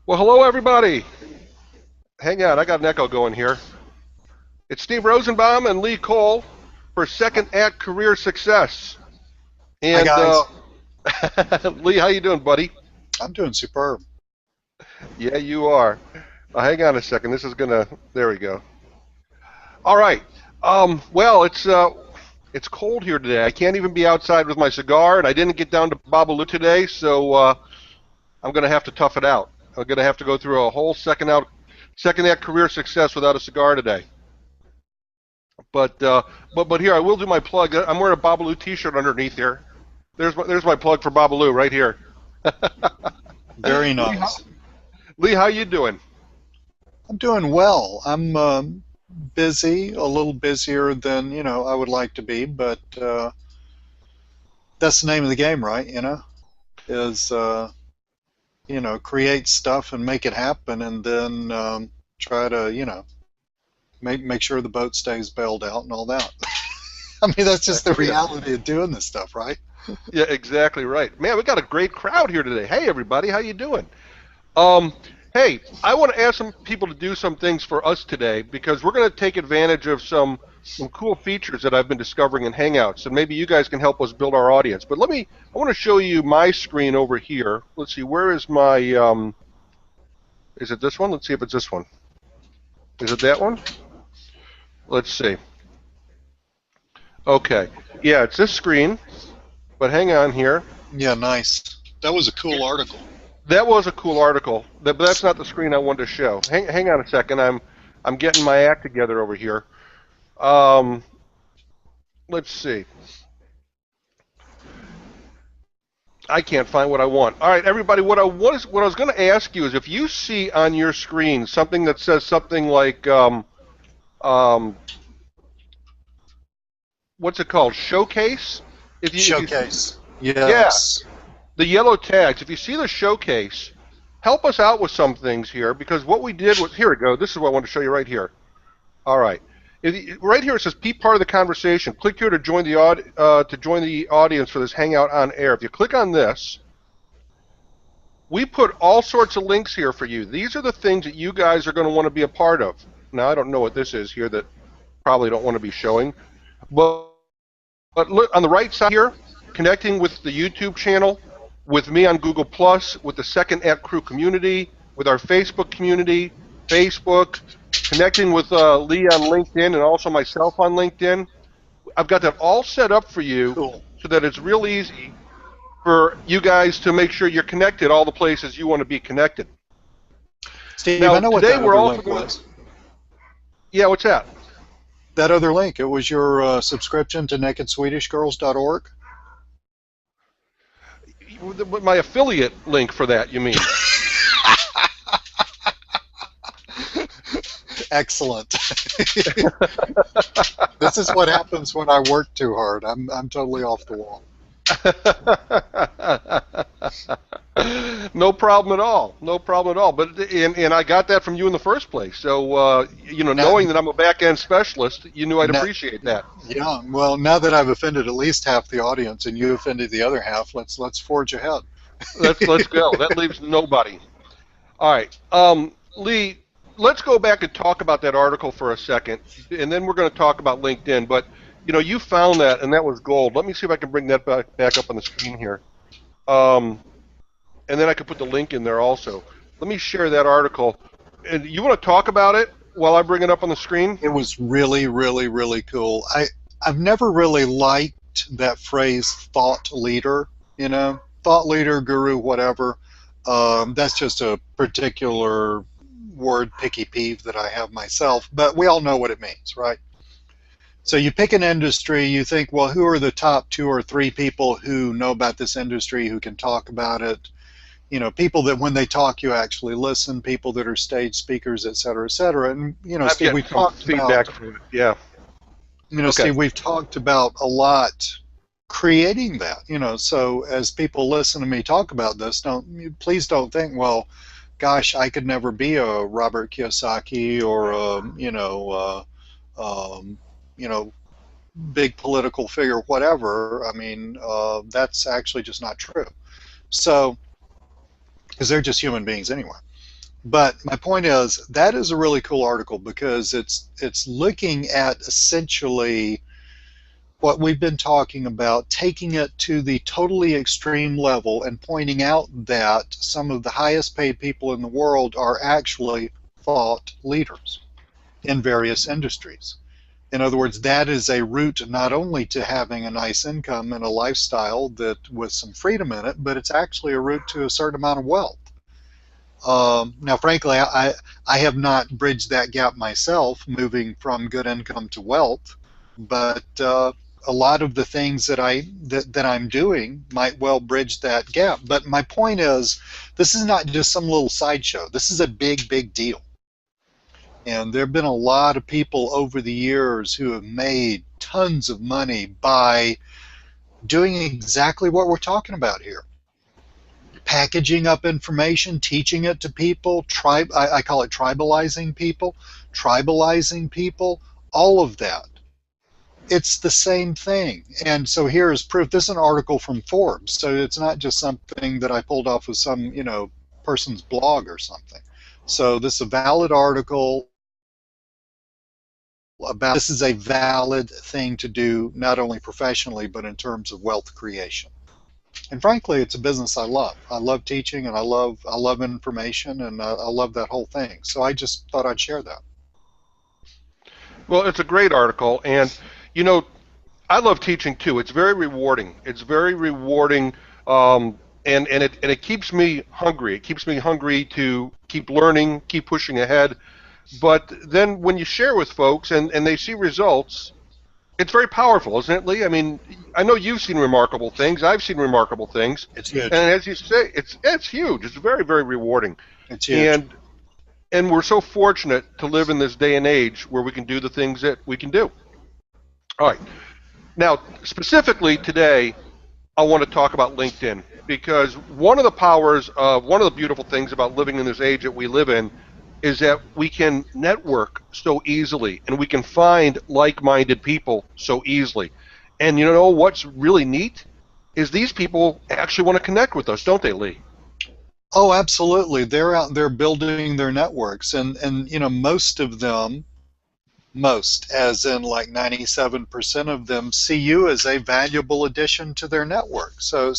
Well, hello, everybody. Hang on, I got an echo going here. It's Steve Rosenbaum and Lee Cole for Second Act Career Success. Hi And guys, Lee, how you doing, buddy? I'm doing superb. Yeah, you are. Hang on a second. This is gonna. There we go. All right. Well, it's cold here today. I can't even be outside with my cigar, and I didn't get down to Babalu today, so I'm gonna have to tough it out. I'm gonna have to go through a whole second act career success without a cigar today. But here I will do my plug. I'm wearing a Babalu T-shirt underneath here. There's my plug for Babalu right here. Very Lee, nice. Lee, how you doing? I'm doing well. I'm busy, a little busier than I would like to be, but that's the name of the game, right? Is create stuff and make it happen, and then try to make sure the boat stays bailed out and all that. I mean, that's just the reality of doing this stuff, right? Yeah, exactly right. Man, we got a great crowd here today. Hey, everybody, how you doing? Um, hey, I want to ask some people to do some things for us today because we're going to take advantage of some cool features that I've been discovering in Hangouts, and maybe you guys can help us build our audience. But I want to show you my screen over here. Let's see, where is my, is it this one? Let's see if it's this one. Is it that one? Let's see. Okay. Yeah, it's this screen, but hang on here. Yeah, nice. That was a cool article. That was a cool article, but that's not the screen I wanted to show. Hang on a second. I'm getting my act together over here. Um, let's see. I can't find what I want. All right, everybody. What I was going to ask you is if you see on your screen something that says something like um, what's it called? Showcase. If you see, Showcase. yeah, Yes. the yellow tags. If you see the showcase, help us out with some things here because what we did was here we go. This is what I want to show you right here. All right. Right here it says "Be part of the conversation." Click here to join the audience for this Hangout on air. If you click on this, we put all sorts of links here for you. These are the things that you guys are going to want to be a part of. Now I don't know what this is here that probably don't want to be showing, but look on the right side here, connecting with the YouTube channel, with me on Google Plus, with the Second Act Crew community, with our Facebook community, Facebook, connecting with Lee on LinkedIn and also myself on LinkedIn. I've got that all set up for you Cool. so that it's real easy for you guys to make sure you're connected all the places you want to be connected. Steve, I Now, know what today that we're other also link going to. was. Yeah, what's that? That other link, it was your subscription to nakedswedishgirls.org. My affiliate link for that, you mean? Excellent. This is what happens when I work too hard. I'm totally off the wall. No problem at all. No problem at all. But and I got that from you in the first place. So Now, knowing that I'm a back end specialist, you knew I'd now, appreciate that. yeah. Well, now that I've offended at least half the audience and you offended the other half, let's forge ahead. Let's go. That leaves nobody. All right, Lee. Let's go back and talk about that article for a second, and then we're going to talk about LinkedIn. But you found that, and that was gold. Let me see if I can bring that back up on the screen here. Um, and then I could put the link in there also. Let me share that article. And you want to talk about it while I bring it up on the screen? It was really, really, really cool. I've never really liked that phrase thought leader, thought leader, guru, whatever. That's just a particular word picky peeve that I have myself, but we all know what it means, right? So you pick an industry, you think, well, who are the top two or three people who know about this industry, who can talk about it? People that when they talk, you actually listen, people that are stage speakers, et cetera, et cetera. And, I'm Steve, getting some feedback from it. Yeah. Okay. Steve, we've talked about a lot creating that, so as people listen to me talk about this, please don't think, well, gosh, I could never be a Robert Kiyosaki or um, you know, big political figure, whatever. I mean, that's actually just not true. So, because they're just human beings anyway. But my point is that is a really cool article because it's looking at essentially what we've been talking about, taking it to the totally extreme level and pointing out that some of the highest paid people in the world are actually thought leaders in various industries. In other words, that is a route not only to having a nice income and a lifestyle that with some freedom in it, but it's actually a route to a certain amount of wealth. Now, frankly, I have not bridged that gap myself, moving from good income to wealth, but a lot of the things that I'm doing might well bridge that gap. But my point is, this is not just some little sideshow. This is a big, big deal. And there have been a lot of people over the years who have made tons of money by doing exactly what we're talking about here. Packaging up information, teaching it to people, I call it tribalizing people, all of that. It's the same thing. And so here is proof. This is an article from Forbes, so it's not just something that I pulled off of some, person's blog or something. So this is a valid article about this is a valid thing to do, not only professionally, but in terms of wealth creation. And frankly, it's a business I love. I love teaching, and I love information, and I love that whole thing. So I just thought I'd share that. Well, it's a great article, and you know, I love teaching too. It's very rewarding. It's very rewarding, and it keeps me hungry. It keeps me hungry to keep learning, keep pushing ahead. But then when you share with folks and they see results, it's very powerful, isn't it, Lee? I mean, I know you've seen remarkable things. I've seen remarkable things, It's huge. and as you say, it's huge. It's very very rewarding, It's huge. and and we're so fortunate to live in this day and age where we can do the things that we can do. All right. Now, specifically today, I want to talk about LinkedIn because one of the beautiful things about living in this age that we live in is that we can network so easily and we can find like-minded people so easily. And you know what's really neat is these people actually want to connect with us, don't they, Lee? Oh, absolutely. They're out there building their networks, and most of them, most, as in like 97% of them, see you as a valuable addition to their network. So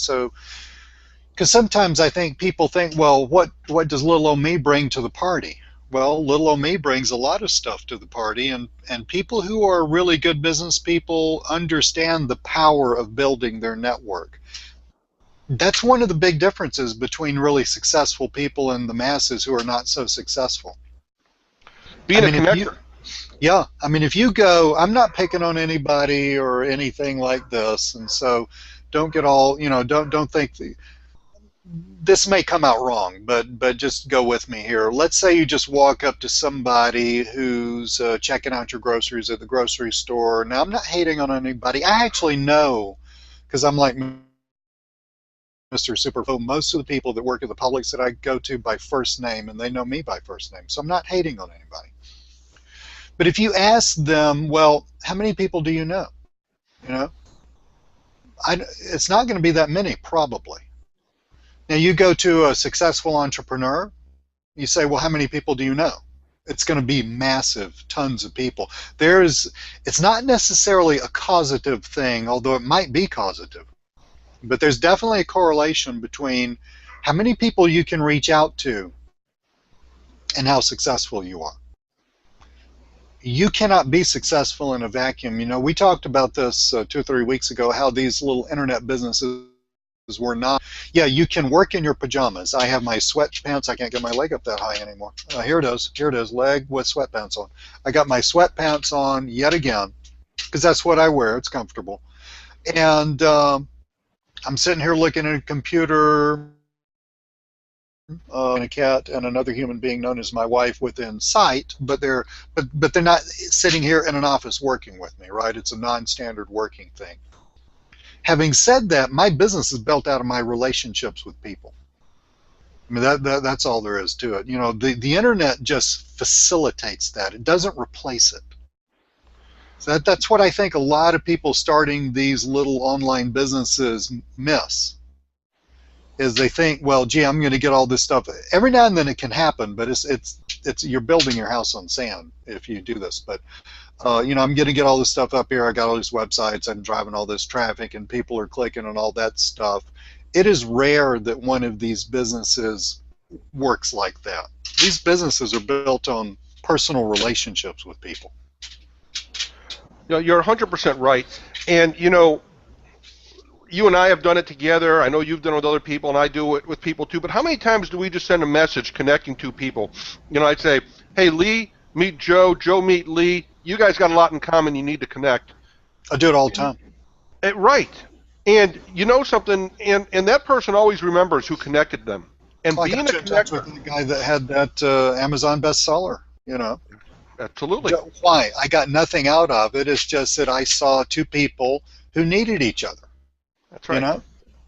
because sometimes I think people think, well, what does little old me bring to the party? Well, little old me brings a lot of stuff to the party, and people who are really good business people understand the power of building their network. That's one of the big differences between really successful people and the masses who are not so successful. I Being a mean, if you, connector. yeah, I mean, if you go, I'm not picking on anybody or anything like this, and so don't get all, don't think this may come out wrong, but just go with me here. Let's say you just walk up to somebody who's checking out your groceries at the grocery store. Now, I'm not hating on anybody. I actually know, because I'm like Mr. Superfo, most of the people that work at the Publix that I go to by first name, and they know me by first name. So I'm not hating on anybody. But if you ask them, well, how many people do you know? You know, it's not going to be that many, probably. Now, you go to a successful entrepreneur, you say, well, how many people do you know? It's going to be massive, tons of people. It's not necessarily a causative thing, although it might be causative. But there's definitely a correlation between how many people you can reach out to and how successful you are. You cannot be successful in a vacuum. We talked about this 2 or 3 weeks ago, how these little internet businesses were not. Yeah, you can work in your pajamas. I have my sweatpants. I can't get my leg up that high anymore. Here it is. Here it is. Leg with sweatpants on. I got my sweatpants on yet again because that's what I wear. It's comfortable. And I'm sitting here looking at a computer, and a cat and another human being known as my wife within sight, but they're not sitting here in an office working with me, right? It's a non-standard working thing. Having said that, my business is built out of my relationships with people. I mean, that's all there is to it. The internet just facilitates that. It doesn't replace it. So that's what I think a lot of people starting these little online businesses miss. is they think, well, gee, I'm going to get all this stuff. Every now and then it can happen, but it's you're building your house on sand if you do this. But I'm going to get all this stuff up here. I got all these websites. I'm driving all this traffic, and people are clicking on all that stuff. It is rare that one of these businesses works like that. These businesses are built on personal relationships with people. You're 100% right. And, you and I have done it together. I know you've done it with other people, and I do it with people too. But how many times do we just send a message connecting two people? I'd say, hey, Lee, meet Joe. Joe, meet Lee. You guys got a lot in common. You need to connect. I do it all the time. Right. And you know something, and that person always remembers who connected them. And Well, being I a got you in touch with connector. the guy that had that Amazon bestseller, Absolutely. Why? I got nothing out of it. It's just that I saw two people who needed each other. That's right.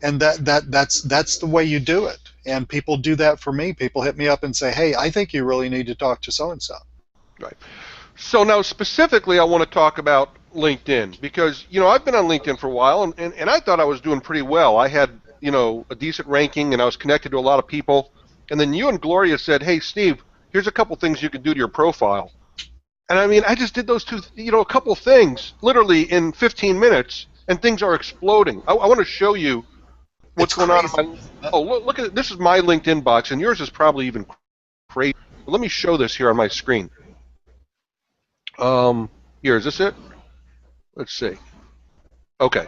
And that's the way you do it. And people do that for me. People hit me up and say, hey, I think you really need to talk to so and so. Right. So now specifically I want to talk about LinkedIn because, I've been on LinkedIn for a while and I thought I was doing pretty well. I had, a decent ranking and I was connected to a lot of people. And then you and Gloria said, hey, Steve, here's a couple things you can do to your profile. And I mean, I just did those two, a couple things literally in 15 minutes and things are exploding. I want to show you what's going on in my, look at it. This is my LinkedIn box and yours is probably even crazy. Let me show this here on my screen. Here, is this it? Let's see. Okay.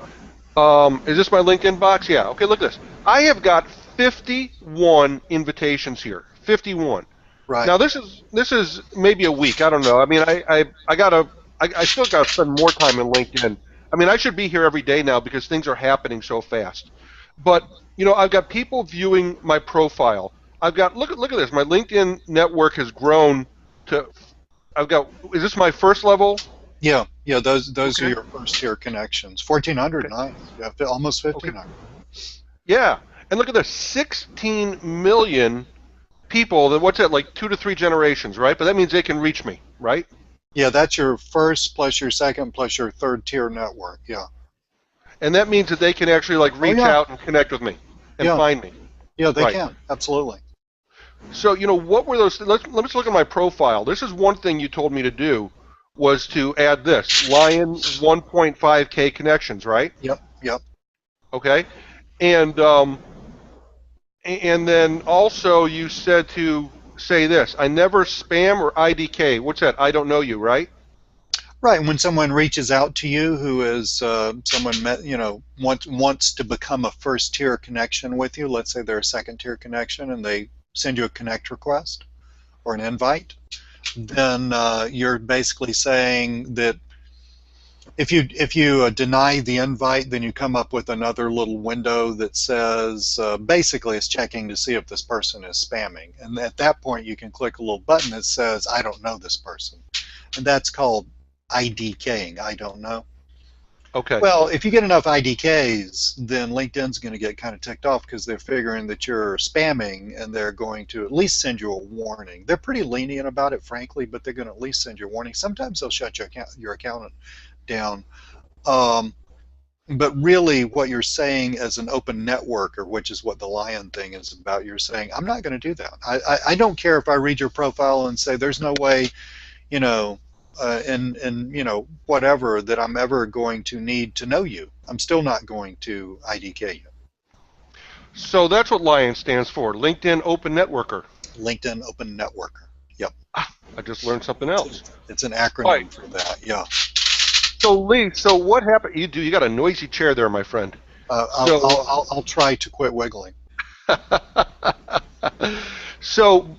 Is this my LinkedIn box? Yeah. Okay, look at this. I have got 51 invitations here. 51. Right. Now this is maybe a week. I don't know. I mean, I still got to spend more time in LinkedIn. I mean, I should be here every day now because things are happening so fast. But I've got people viewing my profile. I've got look at this. My LinkedIn network has grown to. Is this my first level? Yeah. Those are your first tier connections. 1,400, nice. You have almost 1,500. Okay. Yeah, and look at this, 16 million people. What's that? Like 2 to 3 generations, right? But that means they can reach me, right? Yeah, that's your first plus your second plus your third tier network. Yeah. And that means that they can actually reach out and connect with me and find me. Yeah, they can. Absolutely. So, what were those? Let's look at my profile. This is one thing you told me to do was to add this Lion 1.5K connections, right? Yep. Okay, and then also you said to say this: I never spam or IDK. What's that? I don't know you, right? Right. When someone reaches out to you, who is someone wants to become a first tier connection with you. Let's say they're a second tier connection, and they send you a connect request or an invite. Then you're basically saying that if you deny the invite, then you come up with another little window that says basically it's checking to see if this person is spamming, and at that point you can click a little button that says I don't know this person, and that's called IDKing. I don't know. Okay. Well, if you get enough IDKs, then LinkedIn's going to get kind of ticked off because they're figuring that you're spamming, and they're going to at least send you a warning. They're pretty lenient about it, frankly, but they're going to at least send you a warning. Sometimes they'll shut your account down. But really, what you're saying as an open networker, which is what the Lion thing is about, you're saying, I'm not going to do that. I don't care if I read your profile and say there's no way, and whatever, that I'm ever going to need to know you. I'm still not going to IDK you. So that's what Lion stands for, LinkedIn Open Networker. LinkedIn Open Networker. Yep. I just learned something else. It's an acronym for that. Yeah. So Lee, what happened? You got a noisy chair there, my friend. I'll try to quit wiggling. So.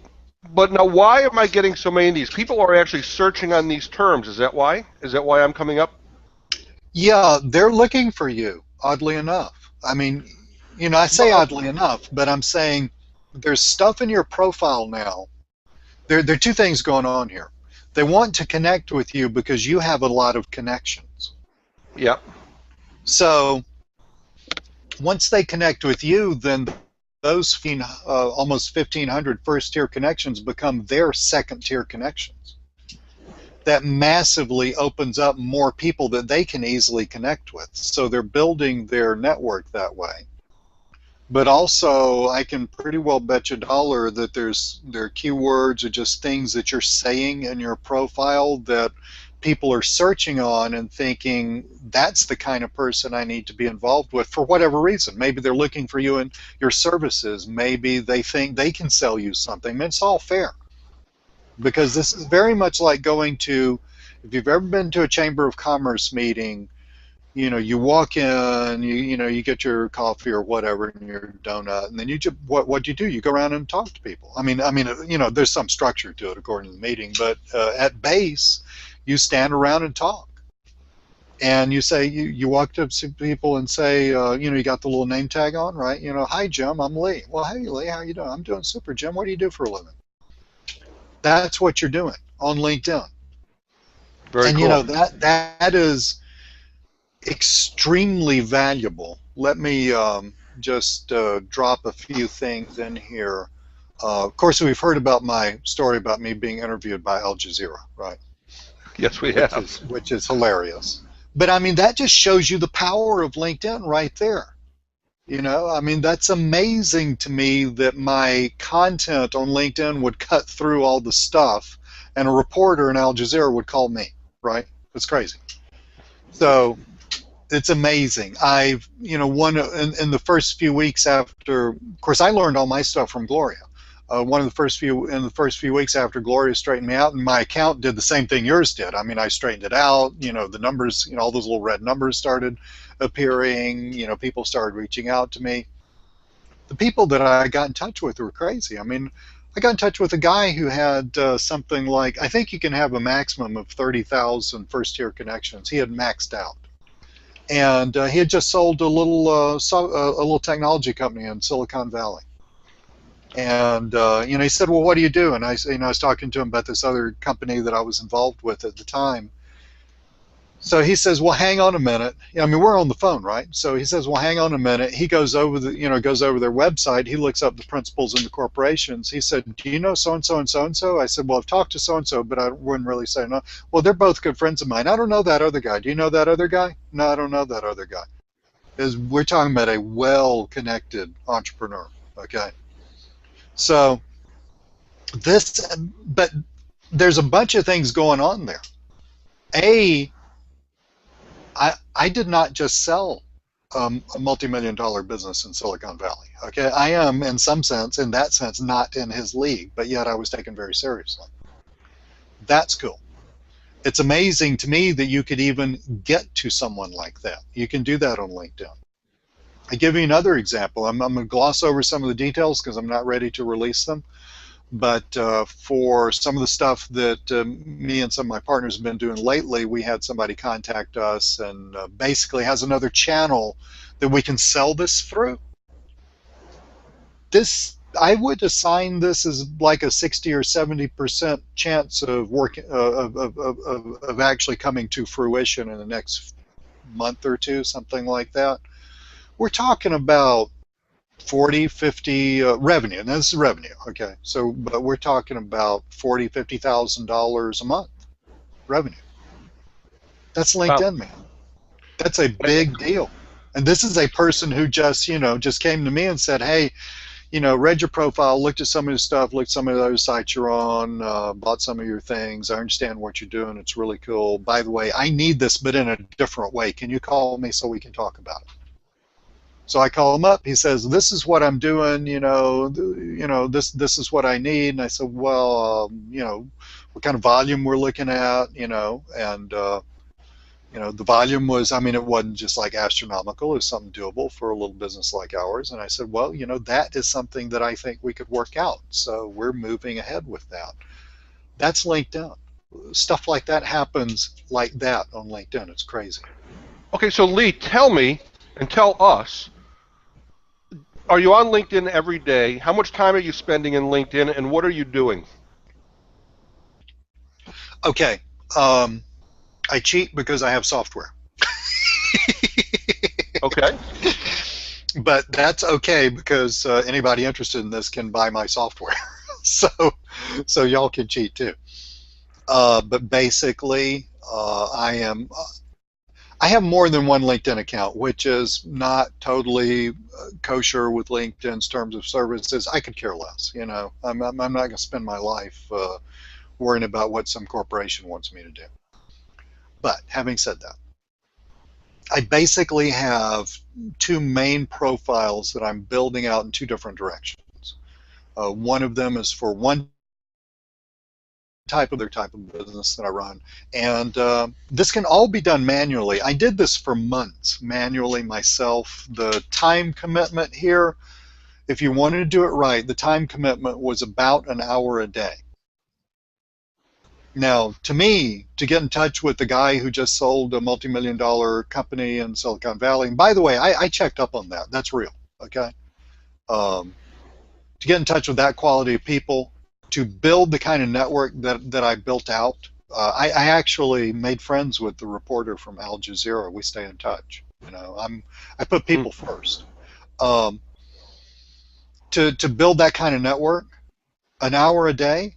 But now, why am I getting so many of these? People are actually searching on these terms. Is that why? Is that why I'm coming up? Yeah, they're looking for you, oddly enough. I mean, I say oddly enough, but I'm saying there's stuff in your profile now. There are two things going on here. They want to connect with you because you have a lot of connections. Yep. So once they connect with you, then those almost 1,500 first-tier connections become their second-tier connections. That massively opens up more people that they can easily connect with. So they're building their network that way. But also, I can pretty well bet you a dollar that there are keywords or just things that you're saying in your profile that people are searching on and thinking that's the kind of person I need to be involved with for whatever reason. Maybe they're looking for you and your services. Maybe they think they can sell you something. I mean, it's all fair, because this is very much like going to, if you've ever been to a Chamber of Commerce meeting, you walk in, you get your coffee or whatever and your donut, and then you just what do you do? You go around and talk to people. There's some structure to it according to the meeting, but at base, you stand around and talk, and you walk up to people and say, you got the little name tag on, right? Hi Jim, I'm Lee. Well, hey Lee, how you doing? I'm doing super, Jim. What do you do for a living? That's what you're doing on LinkedIn, Very and cool. that is extremely valuable. Let me just drop a few things in here. Of course, we've heard about my story about me being interviewed by Al Jazeera, right? Yes, we Which have. is hilarious. But I mean, that just shows you the power of LinkedIn right there. I mean, that's amazing to me that my content on LinkedIn would cut through all the stuff, and a reporter in Al Jazeera would call me, right? It's crazy. So it's amazing. I've, one in the first few weeks after, of course, I learned all my stuff from Gloria. One of the first few weeks after Gloria straightened me out, and my account did the same thing yours did. I mean, I straightened it out. The numbers, all those little red numbers started appearing. People started reaching out to me. The people that I got in touch with were crazy. I mean, I got in touch with a guy who had something like, I think you can have a maximum of 30,000 first-tier connections. He had maxed out. And he had just sold a little technology company in Silicon Valley. And he said, "Well, what do you do?" And I was talking to him about this other company that I was involved with at the time. So he says, "Well, hang on a minute." I mean, we're on the phone, right? So he says, "Well, hang on a minute." He goes over goes over their website. He looks up the principals in the corporations. He said, "Do you know so and so and so and so?" I said, "Well, I've talked to so and so, but I wouldn't really say no." "Well, they're both good friends of mine." "I don't know that other guy." "Do you know that other guy?" "No, I don't know that other guy." We're talking about a well-connected entrepreneur. Okay, so but there's a bunch of things going on there. I did not just sell a multi-million-dollar business in Silicon Valley. Okay, I am in that sense, not in his league, but yet I was taken very seriously. That's cool. It's amazing to me that you could even get to someone like that. You can do that on LinkedIn. I give you another example. I'm going to gloss over some of the details because I'm not ready to release them. But for some of the stuff that me and some of my partners have been doing lately, we had somebody contact us and basically has another channel that we can sell this through. I would assign this as like a 60 or 70% chance of working of actually coming to fruition in the next month or two, something like that. We're talking about 40, 50 revenue, and this is revenue, okay? So, but we're talking about $40,000, $50,000 a month revenue. That's Wow. LinkedIn, man. That's a big deal. And this is a person who just came to me and said, "Hey, read your profile, looked at some of your stuff, looked at some of the other sites you're on, bought some of your things. I understand what you're doing. It's really cool. By the way, I need this, but in a different way. Can you call me so we can talk about it?" So I call him up. He says, "This is what I'm doing. This is what I need." And I said, "Well, what kind of volume we're looking at, and the volume was, I mean, it wasn't just like astronomical. It was something doable for a little business like ours." And I said, "Well, that is something that I think we could work out. So we're moving ahead with that." That's LinkedIn. Stuff like that happens like that on LinkedIn. It's crazy. Okay, so Lee, tell me and tell us, are you on LinkedIn every day? How much time are you spending in LinkedIn, and what are you doing? Okay. I cheat because I have software. Okay. But that's okay because anybody interested in this can buy my software. so so y'all can cheat too. But basically, I have more than one LinkedIn account, which is not totally kosher with LinkedIn's terms of services. I could care less. I'm not going to spend my life worrying about what some corporation wants me to do. But having said that, I basically have two main profiles that I'm building out in two different directions. One of them is for one type of business that I run, and this can all be done manually. I did this for months manually myself. The time commitment here, if you wanted to do it right, the time commitment was about an hour a day. Now, to me, to get in touch with the guy who just sold a multi-million-dollar company in Silicon Valley, and by the way, I checked up on that. That's real, okay? To get in touch with that quality of people, to build the kind of network that I built out, I actually made friends with the reporter from Al Jazeera. We stay in touch. I put people first. To build that kind of network, an hour a day,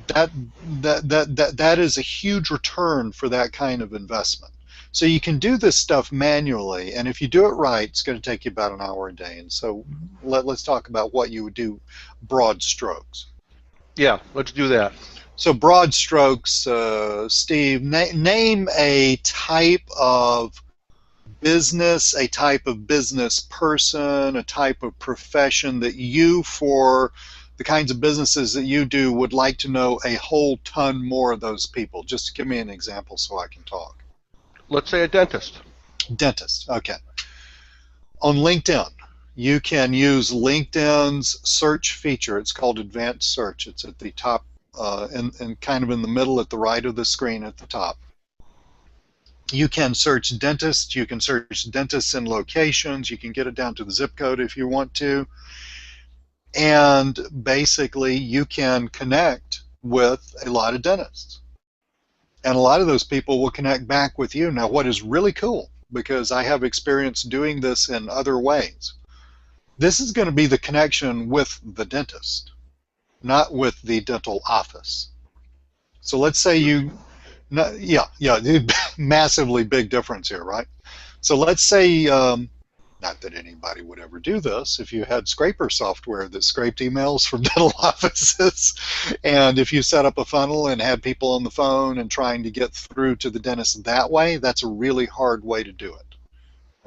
that is a huge return for that kind of investment. So you can do this stuff manually, and if you do it right, it's going to take you about an hour a day. And so let's talk about what you would do, broad strokes. Yeah, let's do that. So broad strokes, Steve, name a type of business, a type of business person, a type of profession that you, for the kinds of businesses that you do, would like to know a whole ton more of those people. Just give me an example so I can talk. Let's say a dentist. Dentist, okay. On LinkedIn, you can use LinkedIn's search feature. It's called Advanced Search. It's at the top and kind of in the middle at the right of the screen at the top. You can search dentists. You can search dentists in locations. You can get it down to the zip code if you want to. And basically, you can connect with a lot of dentists. And a lot of those people will connect back with you. Now, what is really cool, because I have experience doing this in other ways, this is going to be the connection with the dentist, not with the dental office. So let's say massively big difference here, right? So let's say, not that anybody would ever do this, if you had scraper software that scraped emails from dental offices, and if you set up a funnel and had people on the phone and trying to get through to the dentist that way, that's a really hard way to do it.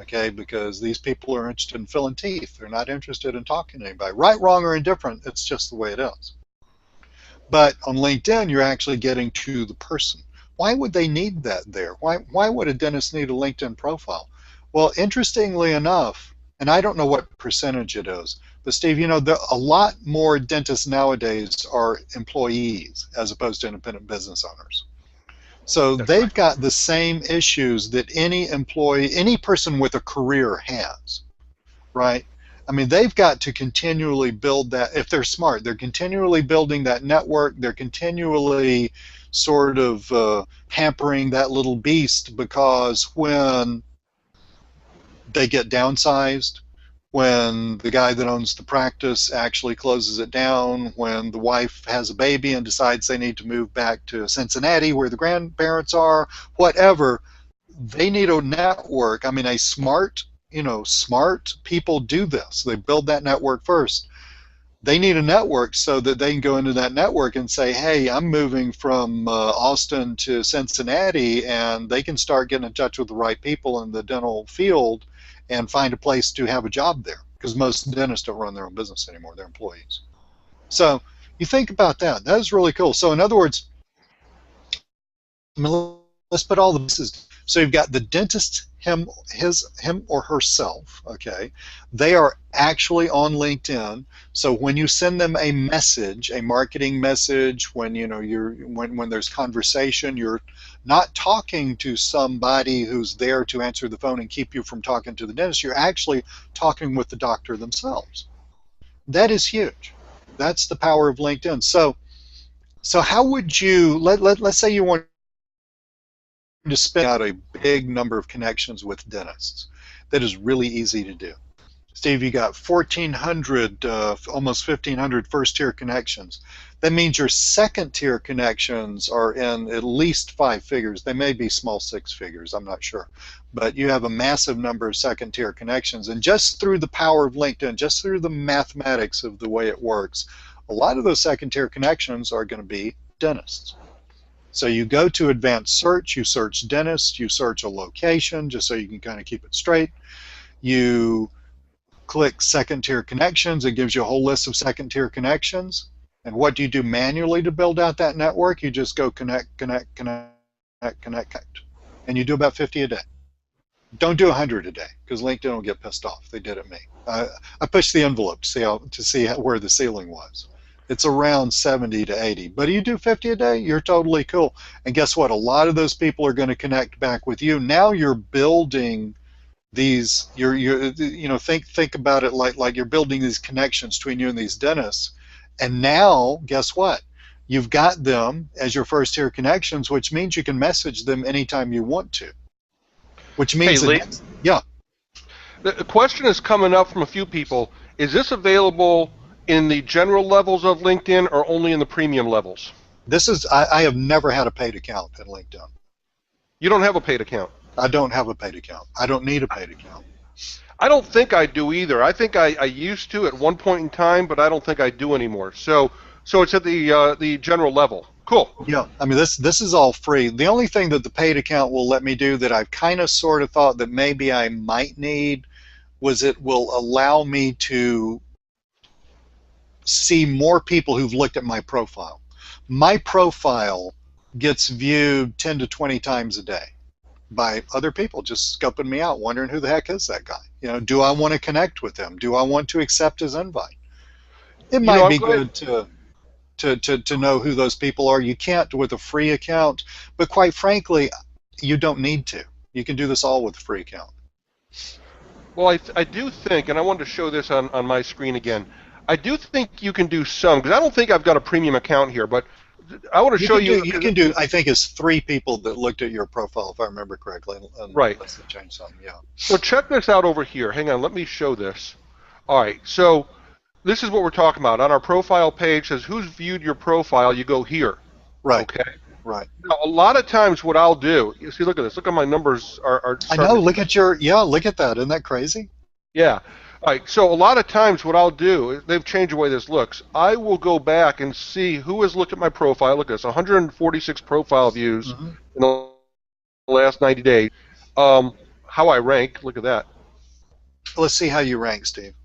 Okay, because these people are interested in filling teeth. They're not interested in talking to anybody. Right, wrong, or indifferent, it's just the way it is. But on LinkedIn, you're actually getting to the person. Why would they need that there? Why would a dentist need a LinkedIn profile? Well, interestingly enough, and I don't know what percentage it is, but Steve, a lot more dentists nowadays are employees as opposed to independent business owners. So they've got the same issues that any employee, any person with a career has, right? I mean, they've got to continually build that. If they're smart, they're continually building that network. They're continually sort of hampering that little beast, because when they get downsized, when the guy that owns the practice actually closes it down, when the wife has a baby and decides they need to move back to Cincinnati where the grandparents are, whatever, they need a network. I mean, smart people do this. They build that network first. They need a network so that they can go into that network and say, hey, I'm moving from Austin to Cincinnati, and they can start getting in touch with the right people in the dental field and find a place to have a job there, because most dentists don't run their own business anymore. They're employees. So you think about that. That is really cool. So in other words, let's put all the pieces. So you've got the dentist, him or herself, okay? They are actually on LinkedIn. So when you send them a message, a marketing message, when when there's conversation, you're not talking to somebody who's there to answer the phone and keep you from talking to the dentist. You're actually talking with the doctor themselves. That is huge. That's the power of LinkedIn. So how would you, let's say you want to spin out a big number of connections with dentists. That is really easy to do. Steve, you got 1,400, almost 1,500 first-tier connections. That means your second-tier connections are in at least five figures. They may be small six figures, I'm not sure. But you have a massive number of second-tier connections. And just through the power of LinkedIn, just through the mathematics of the way it works, a lot of those second-tier connections are going to be dentists. So you go to advanced search, you search dentist, you search a location, just so you can kind of keep it straight. You click second tier connections. It gives you a whole list of second tier connections. And what do you do manually to build out that network? You just go connect, connect, connect, connect. And you do about 50 a day. Don't do 100 a day, because LinkedIn will get pissed off. They did it me. I pushed the envelope to see where the ceiling was. It's around 70 to 80. But you do 50 a day, you're totally cool. And guess what? A lot of those people are going to connect back with you. Now you're building these, think about it like you're building these connections between you and these dentists. And now, guess what? You've got them as your first tier connections, which means you can message them anytime you want to. Which means Hey, Lee, yeah. the question is coming up from a few people. Is this available in the general levels of LinkedIn or only in the premium levels? I have never had a paid account at LinkedIn. You don't have a paid account. I don't have a paid account. I don't need a paid account. I don't think I do either. I think I used to at one point in time, but I don't think I do anymore. So it's at the general level. Cool. Yeah, I mean this is all free. The only thing that the paid account will let me do that I've kind of sort of thought that maybe I might need was it will allow me to see more people who've looked at my profile. My profile gets viewed 10 to 20 times a day by other people just scoping me out, wondering who the heck is that guy? Do I want to connect with him? Do I want to accept his invite? It might be good to know who those people are. You can't with a free account, but quite frankly, you don't need to. You can do this all with a free account. Well, I do think, and I wanted to show this on my screen again, I do think you can do some, because I don't think I've got a premium account here, but I want to show you. You can do, I think it's 3 people that looked at your profile, if I remember correctly. Right. Let's change something, yeah. So check this out over here. Hang on, let me show this. All right, so this is what we're talking about. On our profile page, says who's viewed your profile, you go here. Right. Okay. Right. Now, a lot of times what I'll do, you see, look at this. Look at my numbers are I know, look at look at that. Isn't that crazy? Yeah. All right, so a lot of times what I'll do, they've changed the way this looks, I will go back and see who has looked at my profile. Look at this, 146 profile views in the last 90 days. How I rank, look at that. Let's see how you rank, Steve.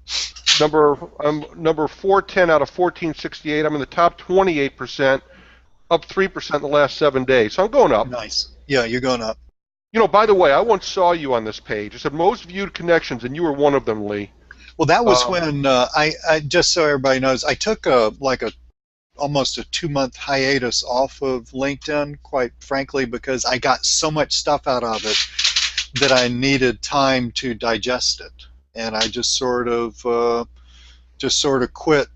I'm number 410 out of 1468. I'm in the top 28%, up 3% in the last 7 days. So I'm going up. Nice. Yeah, you're going up. By the way, I once saw you on this page. It said most viewed connections, and you were one of them, Lee. Well, that was when I just so everybody knows, I took almost a 2-month hiatus off of LinkedIn, quite frankly, because I got so much stuff out of it that I needed time to digest it, and I just sort of quit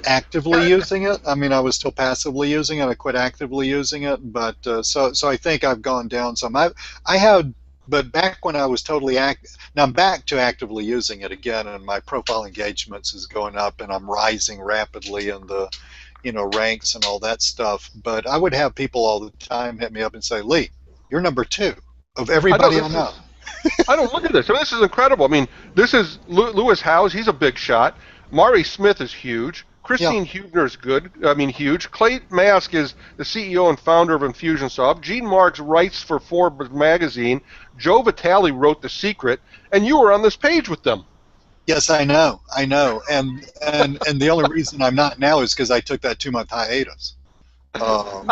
actively using it. I mean, I was still passively using it. I quit actively using it, but so I think I've gone down some. But back when I was totally active, now I'm back to actively using it again, and my profile engagements is going up, and I'm rising rapidly in the, ranks and all that stuff. But I would have people all the time hit me up and say, "Lee, you're number 2 of everybody I know." I don't look at this. I mean, this is incredible. I mean, this is Lewis Howes. He's a big shot. Mari Smith is huge. Christine Huebner is good. I mean, huge. Clay Mask is the CEO and founder of Infusionsoft. Gene Marks writes for Forbes magazine. Joe Vitale wrote The Secret, and you were on this page with them. Yes, I know, and the only reason I'm not now is because I took that 2-month hiatus.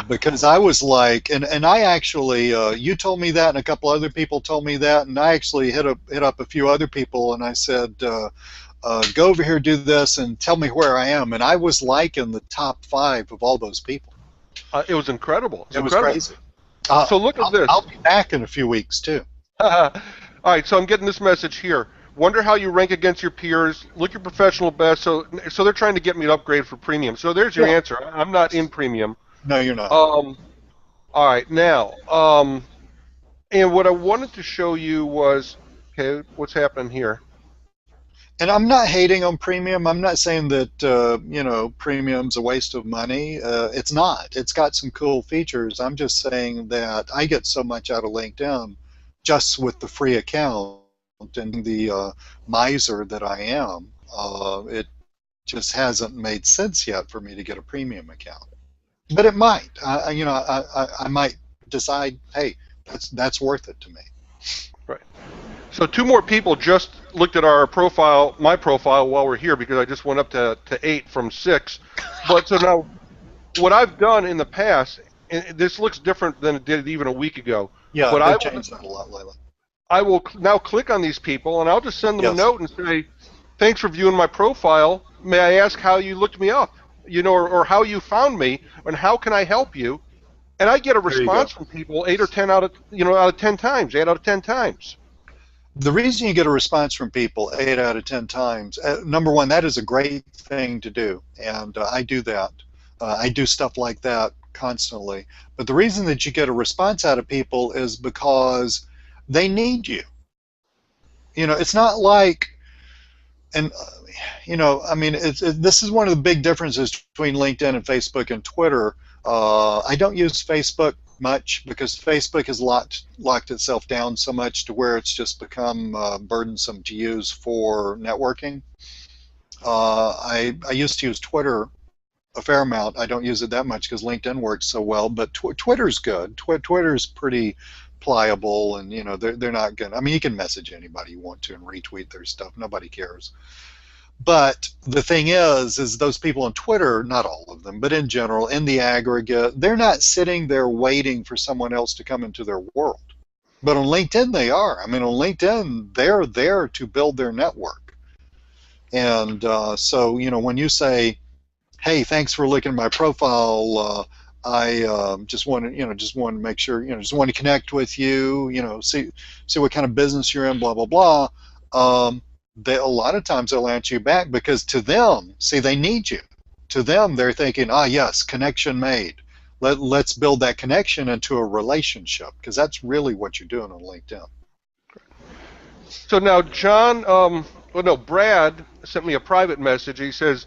Because I was like, and I actually, you told me that, and a couple other people told me that, and I actually hit up a few other people, and I said, go over here, do this, and tell me where I am. And I was like in the top 5 of all those people. It was incredible. It was crazy. So look at this. I'll be back in a few weeks too. All right, so I'm getting this message here. Wonder how you rank against your peers. Look your professional best. So they're trying to get me to upgrade for premium. So there's your answer. I'm not in premium. No, you're not. All right, now, and what I wanted to show you was, okay, what's happening here? And I'm not hating on premium. I'm not saying that premium's a waste of money. It's not. It's got some cool features. I'm just saying that I get so much out of LinkedIn just with the free account and the miser that I am. It just hasn't made sense yet for me to get a premium account. But it might. I might decide, hey, that's worth it to me. Right. So two more people just looked at our profile, my profile, while we're here because I just went up to 8 from 6. But so now, what I've done in the past, and this looks different than it did even a week ago, Yeah, but they've changed that a lot lately. I will now click on these people and I'll just send them a Yes, note and say, thanks for viewing my profile. May I ask how you looked me up? Or how you found me, and how can I help you? And I get a there you go. response from people 8 or 10 out of 10 times, 8 out of 10 times. The reason you get a response from people 8 out of 10 times, number one, that is a great thing to do, and I do that. I do stuff like that constantly. But the reason that you get a response out of people is because they need you. It's not like, and I mean, this is one of the big differences between LinkedIn and Facebook and Twitter. I don't use Facebook much because Facebook has locked itself down so much to where it's just become burdensome to use for networking. I used to use Twitter a fair amount. I don't use it that much because LinkedIn works so well, but Twitter's good. Twitter's pretty pliable, and they're not gonna. I mean, you can message anybody you want to and retweet their stuff. Nobody cares. But the thing is those people on Twitter, not all of them, but in general, in the aggregate, they're not sitting there waiting for someone else to come into their world. But on LinkedIn, they are. I mean, on LinkedIn, they're there to build their network. And so, when you say, "Hey, thanks for looking at my profile. I just want to make sure, just want to connect with you. See what kind of business you're in. Blah blah blah." A lot of times they'll answer you back because to them, see, they need you. To them, they're thinking, yes, connection made. Let's build that connection into a relationship because that's really what you're doing on LinkedIn. So now, John, Brad sent me a private message. He says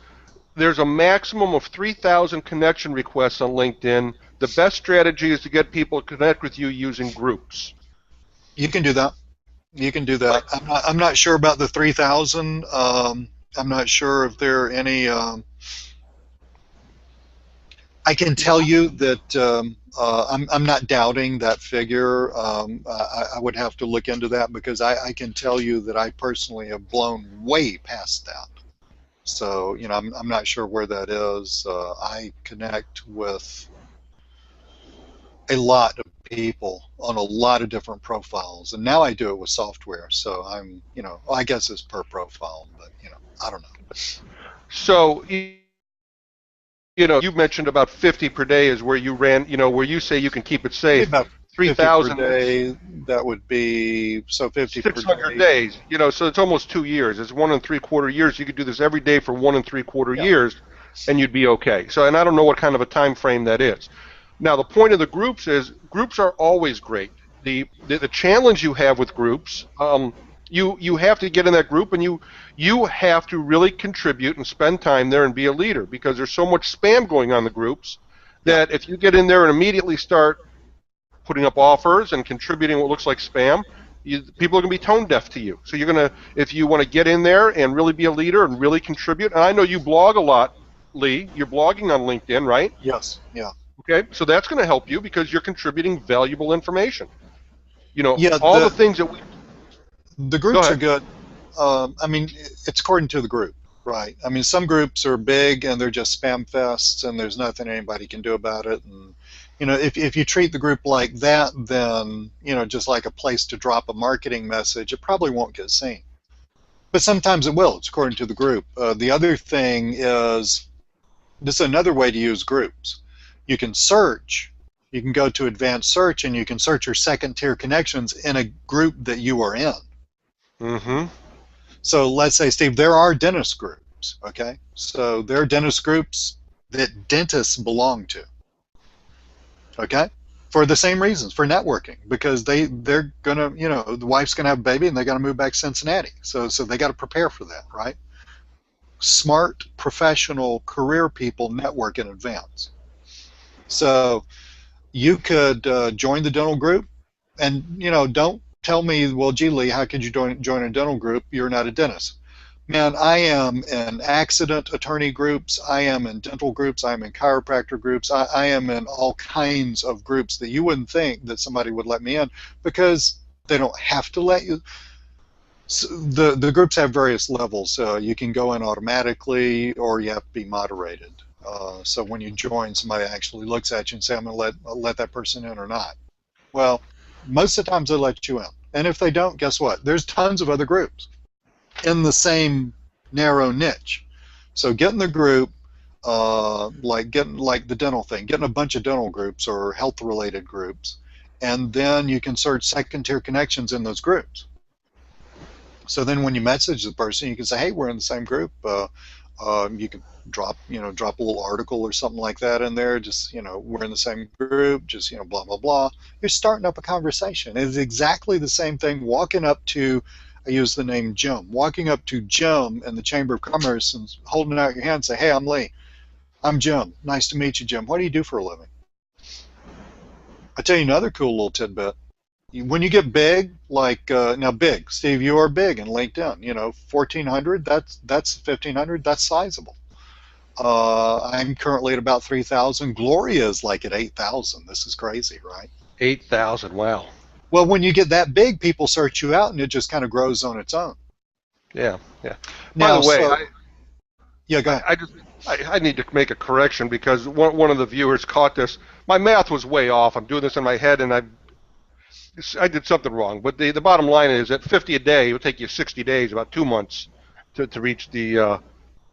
there's a maximum of 3,000 connection requests on LinkedIn. The best strategy is to get people to connect with you using groups. You can do that. You can do Right. that. I'm not sure about the 3,000. I'm not sure if there are any. I can tell you that I'm not doubting that figure. I would have to look into that because I can tell you that I personally have blown way past that. So, I'm not sure where that is. I connect with a lot of people on a lot of different profiles, and now I do it with software. So I guess it's per profile, but I don't know. So you mentioned about 50 per day is where you ran, where you say you can keep it Be safe. about 50 per 3,000, day. That would be so 50 per 600 day. days. So it's almost 2 years. It's 1 and 3/4 years. You could do this every day for 1 and 3/4 Yeah. years, and you'd be okay. So, and I don't know what kind of a time frame that is. Now, the point of the groups is groups are always great. The challenge you have with groups, you have to get in that group and you have to really contribute and spend time there and be a leader because there's so much spam going on in the groups Yeah. that if you get in there and immediately start putting up offers and contributing what looks like spam, people are going to be tone deaf to you. So if you want to get in there and really be a leader and really contribute, and I know you blog a lot, Lee. You're blogging on LinkedIn, right? Yes. Yeah. Okay, so that's going to help you because you're contributing valuable information. Yeah. All the The things that we. the Go groups are ahead. good. I mean, it's according to the group, right? I mean, some groups are big and they're just spam fests, and there's nothing anybody can do about it. And if you treat the group like that, then just like a place to drop a marketing message, it probably won't get seen. But sometimes it will. It's according to the group. The other thing is this is another way to use groups. You can search. You can go to advanced search and you can search your second tier connections in a group that you are in. Mm-hmm. So let's say, Steve, there are dentist groups, okay? So there are dentist groups that dentists belong to, okay? for the same reasons, for networking, because they're gonna, the wife's gonna have a baby and they got to move back to Cincinnati, so they got to prepare for that, right? Smart professional career people network in advance. So you could join the dental group, and don't tell me, well, gee, Lee, how could you join a dental group? You're not a dentist. Man, I am in accident attorney groups. I am in dental groups. I am in chiropractor groups. I am in all kinds of groups that you wouldn't think that somebody would let me in, because they don't have to let you. So the groups have various levels. You can go in automatically, or you have to be moderated. So when you join, somebody actually looks at you and say, I'm going to let that person in or not. Well, most of the times they let you in. And if they don't, guess what? There's tons of other groups in the same narrow niche. So get in the group, like the dental thing, getting a bunch of dental groups or health related groups, and then you can search second tier connections in those groups. So then when you message the person, you can say, hey, we're in the same group. You can drop a little article or something like that in there. Just, we're in the same group, just, blah, blah, blah. You're starting up a conversation. It's exactly the same thing walking up to, I use the name Jim, walking up to Jim in the Chamber of Commerce and holding out your hand and say, hey, I'm Lee. I'm Jim. Nice to meet you, Jim. What do you do for a living? I'll tell you another cool little tidbit. When you get big, like now big, Steve, you are big in LinkedIn. 1,400, that's 1,500, that's sizable. I'm currently at about 3,000. Gloria is like at 8,000. This is crazy, right? 8,000. Wow. Well, when you get that big, people search you out, and it just kind of grows on its own. Yeah, yeah. By Now, the way, so yeah, go ahead. I need to make a correction because one of the viewers caught this. My math was way off. I'm doing this in my head, and I did something wrong. But the bottom line is at 50 a day, it would take you 60 days, about 2 months, to reach the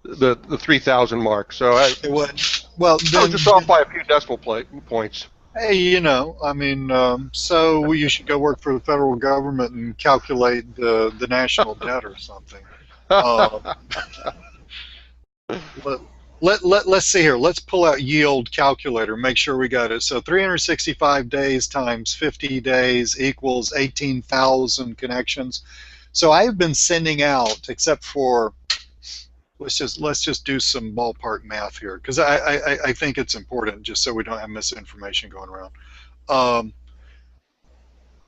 3,000 mark. So It would. Well, I was then, just off by a few decimal points. hey, I mean, so you should go work for the federal government and calculate the national debt or something. Uh, let's see here. Let's pull out yield calculator, make sure we got it. So 365 days times 50 days equals 18,000 connections. So I've been sending out, except for, let's just do some ballpark math here, because I think it's important, just so we don't have misinformation going around.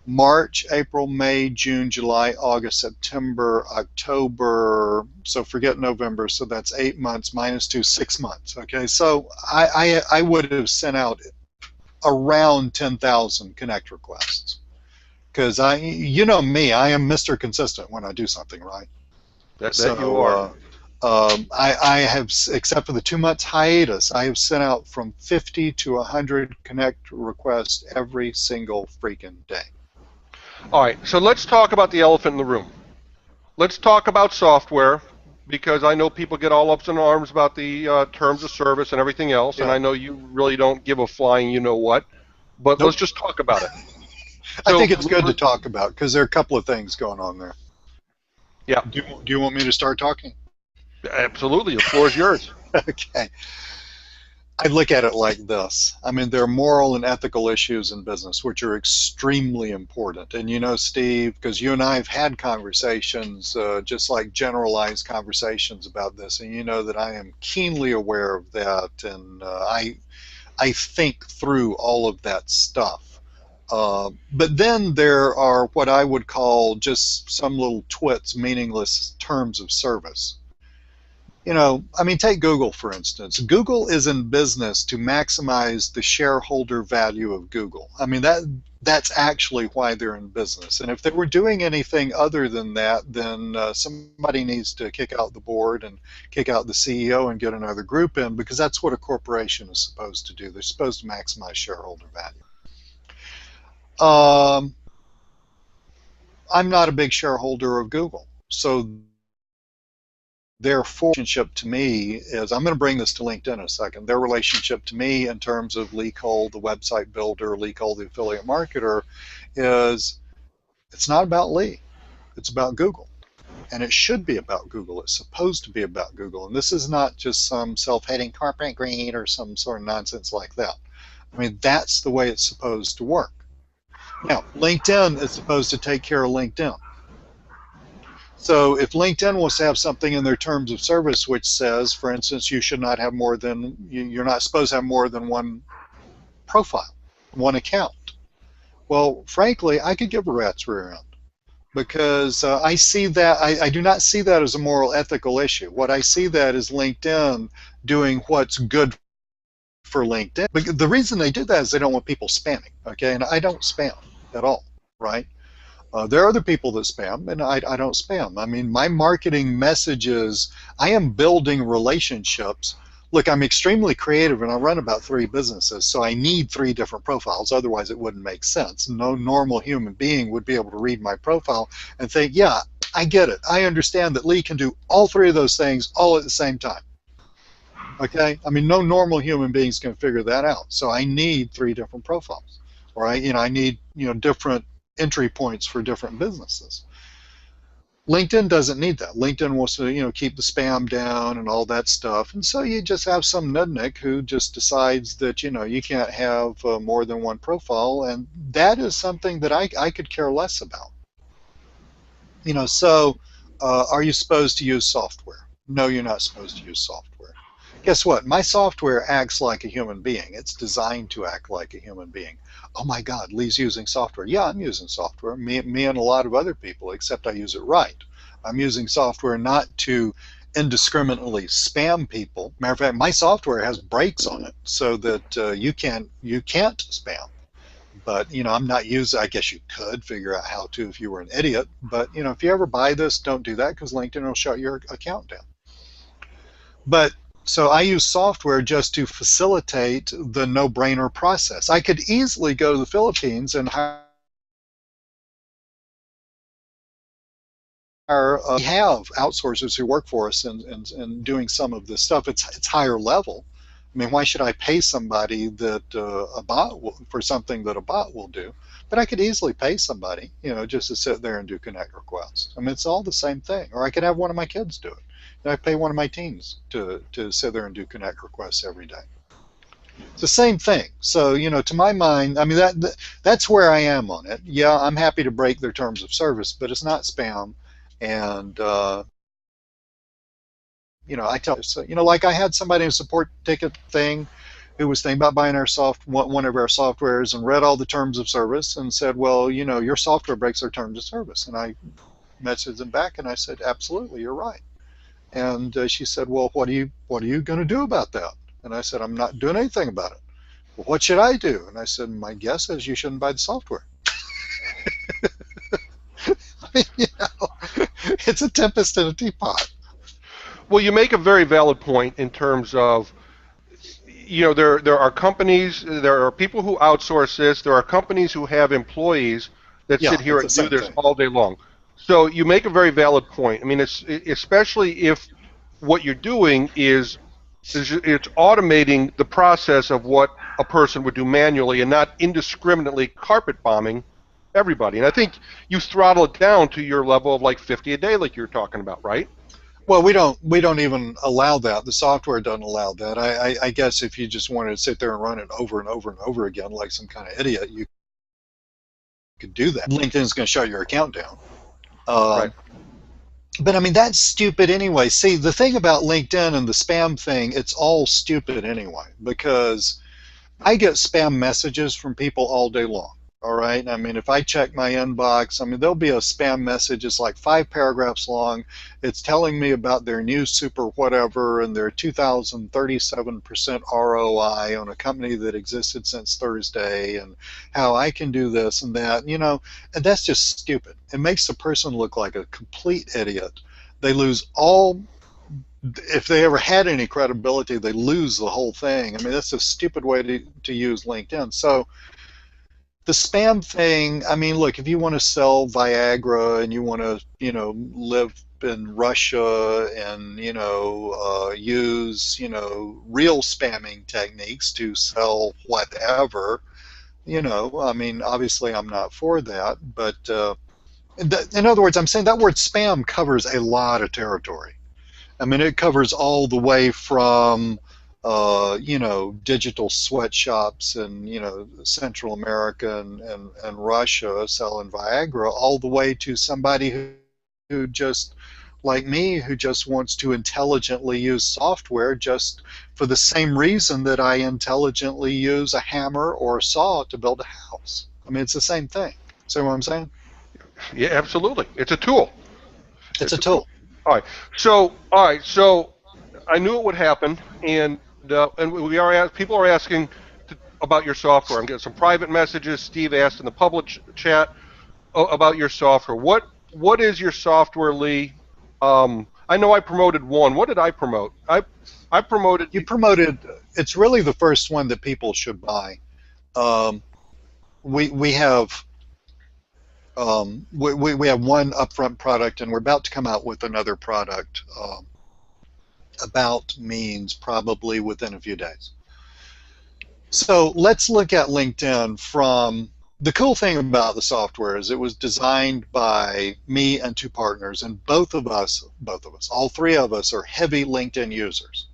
March, April, May, June, July, August, September, October. So forget November. So that's 8 months minus 2, 6 months. Okay, so I would have sent out around 10,000 connect requests, because you know me, I am Mr. Consistent when I do something, right? That you So are. I have, except for the 2 months hiatus, I have sent out from 50 to 100 connect requests every single freaking day. All right, so let's talk about the elephant in the room. Let's talk about software, because I know people get all ups in arms about the terms of service and everything else, and Yeah. I know you really don't give a flying you-know-what, but let's Nope. just talk about it. I So, think it's good to talk about, because there are a couple of things going on there. yeah, Do you want me to start talking? absolutely, the floor is yours. Okay. I look at it like this. I mean, there are moral and ethical issues in business which are extremely important. And Steve, because you and I have had conversations, just like generalized conversations about this, and you know that I am keenly aware of that, and I think through all of that stuff. But then there are what I would call just some little twits, meaningless terms of service. I mean, take Google, for instance. Google is in business to maximize the shareholder value of Google. I mean, that's actually why they're in business. And if they were doing anything other than that, then somebody needs to kick out the board and kick out the CEO and get another group in, because that's what a corporation is supposed to do. They're supposed to maximize shareholder value. I'm not a big shareholder of Google. So their relationship to me is, I'm going to bring this to LinkedIn in a second, their relationship to me in terms of Lee Cole, the website builder, Lee Cole, the affiliate marketer, is it's not about Lee. It's about Google. And it should be about Google. It's supposed to be about Google. And this is not just some self-hating corporate greed or some sort of nonsense like that. I mean, that's the way it's supposed to work. Now, LinkedIn is supposed to take care of LinkedIn. So if LinkedIn wants to have something in their terms of service which says, for instance, you should not have more than, you're not supposed to have more than one profile, one account. Well, frankly, I could give a rat's rear end because I see that, I do not see that as a moral ethical issue. What I see that is LinkedIn doing what's good for LinkedIn. But the reason they do that is they don't want people spamming, okay? And I don't spam at all, right? There are other people that spam, and I don't spam. I mean, my marketing messages, I am building relationships. Look, I'm extremely creative, and I run about 3 businesses, so I need 3 different profiles. Otherwise, it wouldn't make sense. No normal human being would be able to read my profile and think, yeah, I get it. I understand that Lee can do all 3 of those things all at the same time. Okay, I mean, no normal human beings can figure that out. So I need 3 different profiles, or I need different entry points for different businesses. LinkedIn doesn't need that. LinkedIn wants to keep the spam down and all that stuff, and so you just have some nudnik who just decides that you can't have more than one profile, and that is something that I could care less about. So are you supposed to use software? No, you're not supposed to use software. Guess what? My software acts like a human being. It's designed to act like a human being. Oh my God, Lee's using software. Yeah, I'm using software. Me and a lot of other people, except I use it right. I'm using software not to indiscriminately spam people. Matter of fact, my software has brakes on it so that you can't spam. But I'm not using. I guess you could figure out how to if you were an idiot. But if you ever buy this, don't do that because LinkedIn will shut your account down. But so I use software just to facilitate the no-brainer process. I could easily go to the Philippines and hire. We have outsourcers who work for us and doing some of this stuff. It's higher level. I mean, why should I pay somebody that a bot for something that a bot will do? But I could easily pay somebody, just to sit there and do connect requests. I mean, it's all the same thing. Or I could have one of my kids do it. And I pay one of my teens to sit there and do connect requests every day. It's the same thing. So, to my mind, I mean, that's where I am on it. Yeah, I'm happy to break their terms of service, but it's not spam. And I tell so, like I had somebody in a support ticket thing who was thinking about buying one of our softwares and read all the terms of service and said, well, your software breaks our terms of service. And I messaged them back and I said, absolutely, you're right. And she said, well, what are you going to do about that? And I said, I'm not doing anything about it. Well, what should I do? And I said, my guess is you shouldn't buy the software. I mean, it's a tempest in a teapot. Well, you make a very valid point in terms of there are companies, there are people who outsource this, there are companies who have employees that Yeah, sit here it's the and do same this thing. all day long. So you make a very valid point. I mean, it's especially if what you're doing is it's automating the process of what a person would do manually and not indiscriminately carpet bombing everybody. And I think you throttle it down to your level of like 50 a day, like you're talking about, right? Well, we don't even allow that. The software doesn't allow that. I guess if you just wanted to sit there and run it over and over and over again like some kind of idiot, you could do that. LinkedIn's going to shut your account down. Right. Um, but I mean, that's stupid anyway. See, the thing about LinkedIn and the spam thing, it's all stupid anyway because I get spam messages from people all day long. All right. I mean, if I check my inbox, I mean, there'll be a spam message. It's like 5 paragraphs long. It's telling me about their new super whatever and their 2037% ROI on a company that existed since Thursday and how I can do this and that, and that's just stupid. It makes the person look like a complete idiot. They lose all if they ever had any credibility, they lose the whole thing. I mean, that's a stupid way to use LinkedIn. So the spam thing, I mean, look, if you want to sell Viagra and you want to, live in Russia and, use, real spamming techniques to sell whatever, I mean, obviously I'm not for that. But in other words, I'm saying that word spam covers a lot of territory. I mean, it covers all the way from digital sweatshops in, Central America and Russia selling Viagra, all the way to somebody who just, like me, who just wants to intelligently use software just for the same reason that I intelligently use a hammer or a saw to build a house. I mean, it's the same thing. See what I'm saying? Yeah, absolutely. It's a tool. It's a It's a tool. tool. All right. So I knew it would happen, and we are people are asking about your software. I'm getting some private messages. Steve asked in the public chat about your software. What is your software, Lee? I know I promoted one. What did I promote? I promoted. You promoted. It's really the first one that people should buy. Um, we have we have one upfront product, and we're about to come out with another product. About means probably within a few days. So let's look at LinkedIn from the cool thing about the software is it was designed by me and two partners, and all three of us are heavy LinkedIn users.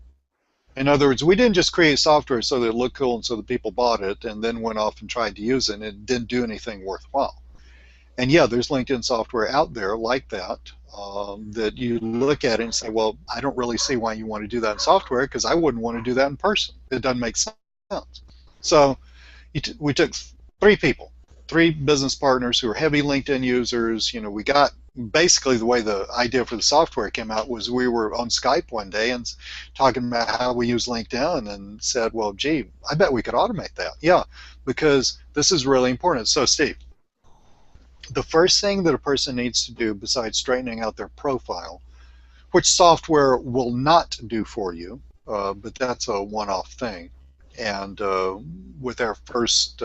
In other words, we didn't just create software so that it looked cool and so that people bought it and then went off and tried to use it and it didn't do anything worthwhile. And yeah, there's LinkedIn software out there like that that you look at it and say, well, I don't really see why you want to do that in software because I wouldn't want to do that in person. It doesn't make sense. So we took three business partners who are heavy LinkedIn users. We got basically the way the idea for the software came out was we were on Skype one day and talking about how we use LinkedIn and said, well, gee, I bet we could automate that. Yeah, because this is really important. So, Steve, the first thing that a person needs to do besides straightening out their profile, which software will not do for you, but that's a one-off thing. And with our first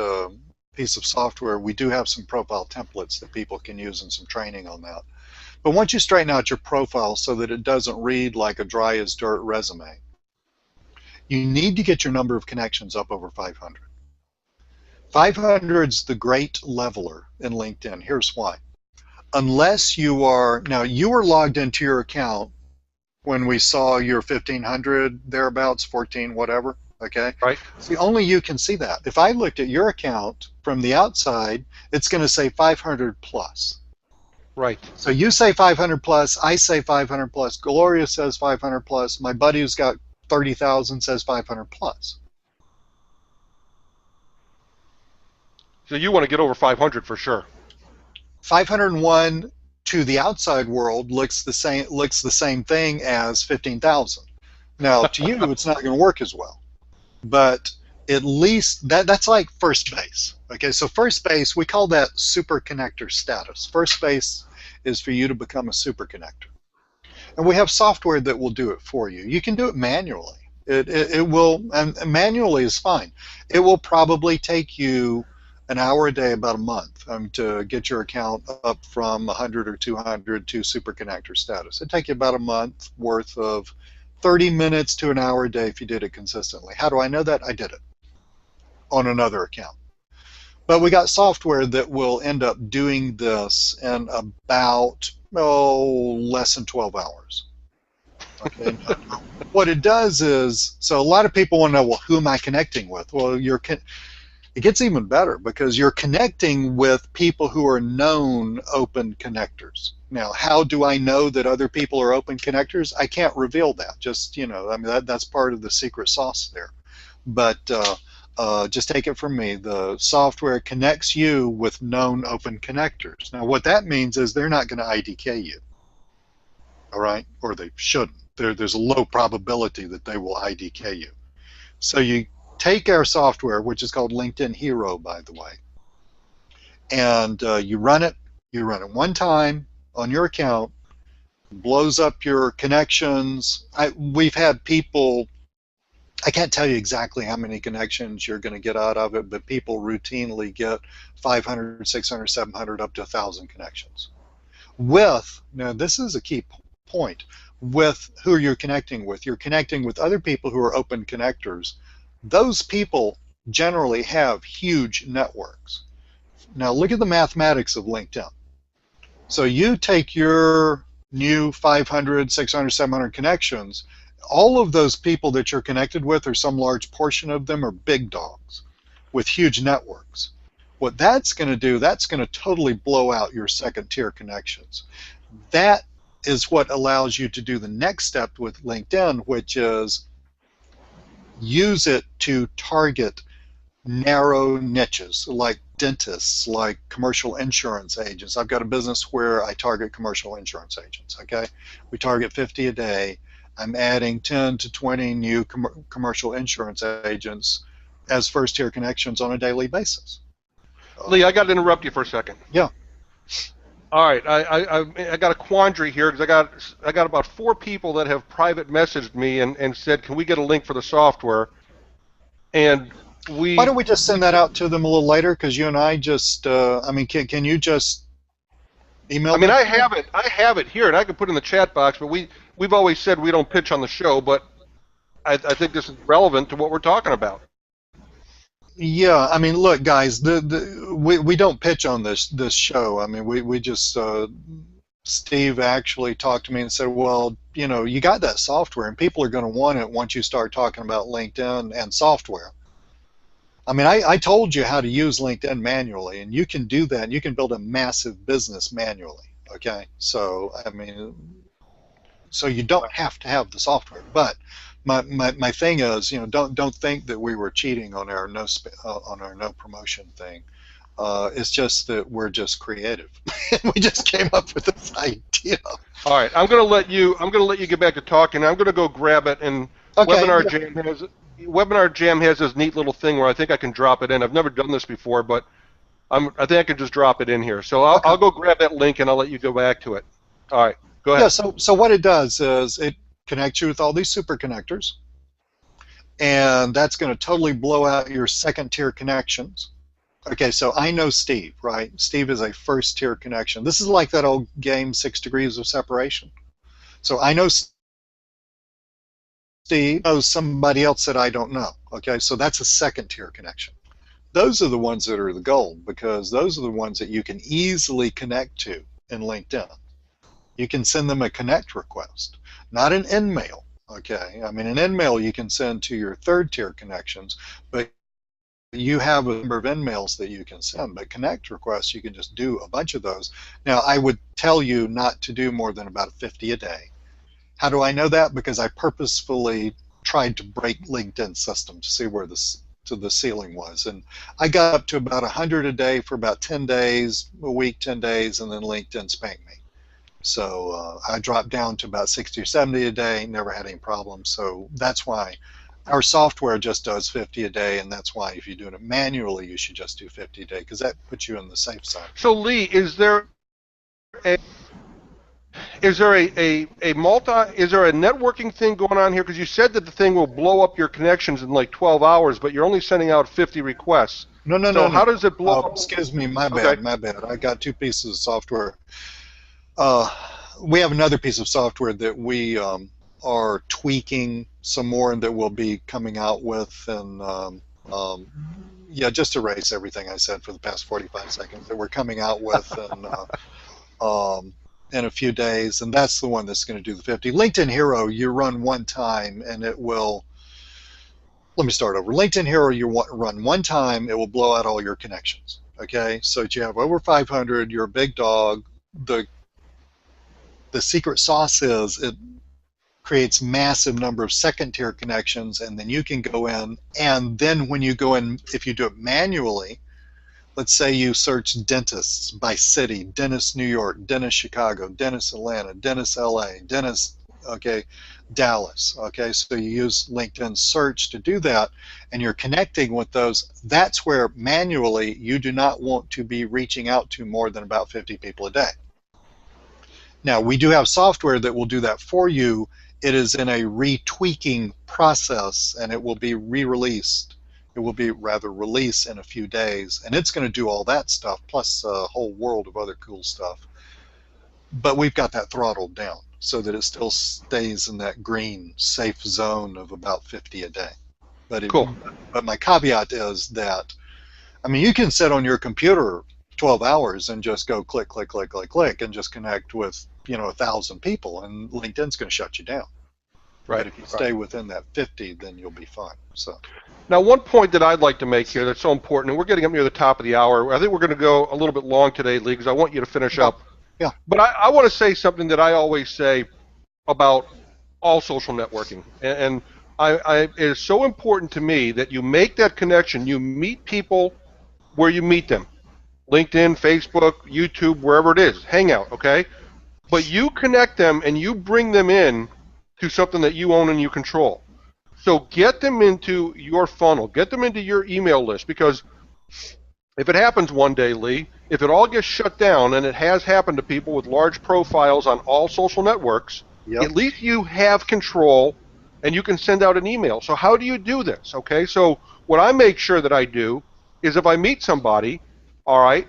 piece of software, we do have some profile templates that people can use and some training on that. But once you straighten out your profile so that it doesn't read like a dry as dirt resume, you need to get your number of connections up over 500. 500 is the great leveler in LinkedIn. Here's why. Unless you are logged into your account when we saw your 1500 thereabouts, 14, whatever. Okay. Right. See, only you can see that. If I looked at your account from the outside, it's going to say 500 plus. Right. So you say 500 plus, I say 500 plus, Gloria says 500 plus, my buddy who's got 30,000 says 500 plus. So you want to get over 500 for sure. 501 to the outside world looks the same thing as 15,000. Now to you, it's not going to work as well. But at least that's like first base. Okay, so first base, we call that super connector status. First base is for you to become a super connector. And we have software that will do it for you. You can do it manually. It will, and manually is fine. It will probably take you an hour a day, about a month, to get your account up from 100 or 200 to super connector status. It'd take you about a month worth of 30 minutes to an hour a day if you did it consistently. How do I know that? I did it on another account. But we got software that will end up doing this in about less than 12 hours. Okay. What it does is, so a lot of people want to know, well, who am I connecting with? Well, it gets even better because you're connecting with people who are known open connectors. Now, how do I know that other people are open connectors? I can't reveal that. Just, that's part of the secret sauce there. But just take it from me. The software connects you with known open connectors. Now, what that means is they're not going to IDK you. All right? Or they shouldn't. There's a low probability that they will IDK you. So you take our software, which is called LinkedIn Hero, by the way, and you run it one time on your account, blows up your connections. We've had people, I can't tell you exactly how many connections you're going to get out of it, but people routinely get 500, 600, 700, up to 1,000 connections. Now this is a key point, with who you're connecting with. You're connecting with other people who are open connectors. Those people generally have huge networks. Now look at the mathematics of LinkedIn. So you take your new 500, 600, 700 connections all of those people that you're connected with, or some large portion of them, are big dogs with huge networks. What that's going to do, that's going to totally blow out your second tier connections. That is what allows you to do the next step with LinkedIn, which is use it to target narrow niches like dentists, like commercial insurance agents. I've got a business where I target commercial insurance agents. Okay, we target 50 a day. I'm adding 10 to 20 new commercial insurance agents as first tier connections on a daily basis. Lee, I got to interrupt you for a second. Yeah. All right, I got a quandary here because I got about 4 people that have private messaged me and said, can we get a link for the software? And Why don't we just send that out to them a little later? Because you and I just, I mean, can you just email? I mean, I have it here, and I can put it in the chat box. But we've always said we don't pitch on the show, but I think this is relevant to what we're talking about. Yeah, I mean, look, guys, we don't pitch on this show. I mean, we just Steve actually talked to me and said, well, you know, you got that software, and people are going to want it once you start talking about LinkedIn and software. I mean, I told you how to use LinkedIn manually, and you can do that, and you can build a massive business manually. Okay, so I mean, so you don't have to have the software, but my thing is, you know, don't think that we were cheating on our no promotion thing. It's just that we're just creative. We just came up with this idea. All right, I'm going to let you get back to talking. I'm going to go grab it, and Okay, Webinar Jam has this neat little thing where I think I can drop it in. I've never done this before, but I think I can just drop it in here. So I'll go grab that link, and I'll let you go back to it. All right, go ahead. Yeah. So what it does is it connects you with all these super connectors, and that's going to totally blow out your second tier connections. Okay, so I know Steve, right? Steve is a first tier connection. This is like that old game, 6 Degrees of Separation. So I know Steve knows somebody else that I don't know. Okay, so that's a second tier connection. Those are the ones that are the gold, because those are the ones that you can easily connect to in LinkedIn. You can send them a connect request, not an in-mail. Okay, I mean, an in-mail you can send to your third tier connections, but you have a number of in-mails that you can send. But connect requests, you can just do a bunch of those. Now, I would tell you not to do more than about 50 a day. How do I know that? Because I purposefully tried to break LinkedIn's system to see where the ceiling was, and I got up to about 100 a day for about 10 days, a week, 10 days, and then LinkedIn spanked me. So I dropped down to about 60 or 70 a day, never had any problems. So that's why our software just does 50 a day, and that's why if you're doing it manually, you should just do 50 a day, because that puts you on the safe side. So Lee, is there a networking thing going on here? Because you said that the thing will blow up your connections in like 12 hours, but you're only sending out 50 requests. No. So how does it blow up? Excuse me, my bad. I got 2 pieces of software. We have another piece of software that we are tweaking some more, and that we'll be coming out with, and yeah, just erase everything I said for the past 45 seconds, that we're coming out with, and in a few days, and that's the one that's going to do the 50. LinkedIn Hero, you run one time, and it will, let me start over. LinkedIn Hero, you run one time, it will blow out all your connections. Okay, so you have over 500, you're a big dog. The secret sauce is it creates massive number of second tier connections, and then you can go in, and then when you go in, if you do it manually, let's say you search dentists by city: dentist New York, dentist Chicago, dentist Atlanta, dentist LA, dentist, okay, Dallas. Okay, so you use LinkedIn search to do that, and you're connecting with those. That's where manually you do not want to be reaching out to more than about 50 people a day. Now, we do have software that will do that for you. It is in a retweaking process, and it will be re-released. It will be rather released in a few days, and it's going to do all that stuff, plus a whole world of other cool stuff. But we've got that throttled down so that it still stays in that green safe zone of about 50 a day. Cool. But my caveat is that, I mean, you can sit on your computer 12 hours and just go click, click, click, click, click, and just connect with, 1,000 people, and LinkedIn's going to shut you down. Right. But if you Right. stay within that 50, then you'll be fine. So Now, one point that I'd like to make here that's so important, and we're getting up near the top of the hour. I think we're going to go a little bit long today, Lee, because I want you to finish yeah, up. yeah, But I want to say something that I always say about all social networking, and it is so important to me that you make that connection. You meet people where you meet them. LinkedIn, Facebook, YouTube, wherever it is, Hangout, okay? But you connect them and you bring them in to something that you own and you control. So get them into your funnel, get them into your email list, because if it happens one day, Lee, if it all gets shut down, and it has happened to people with large profiles on all social networks, yep. at least you have control and you can send out an email. So how do you do this? Okay, so what I make sure that I do is if I meet somebody, all right,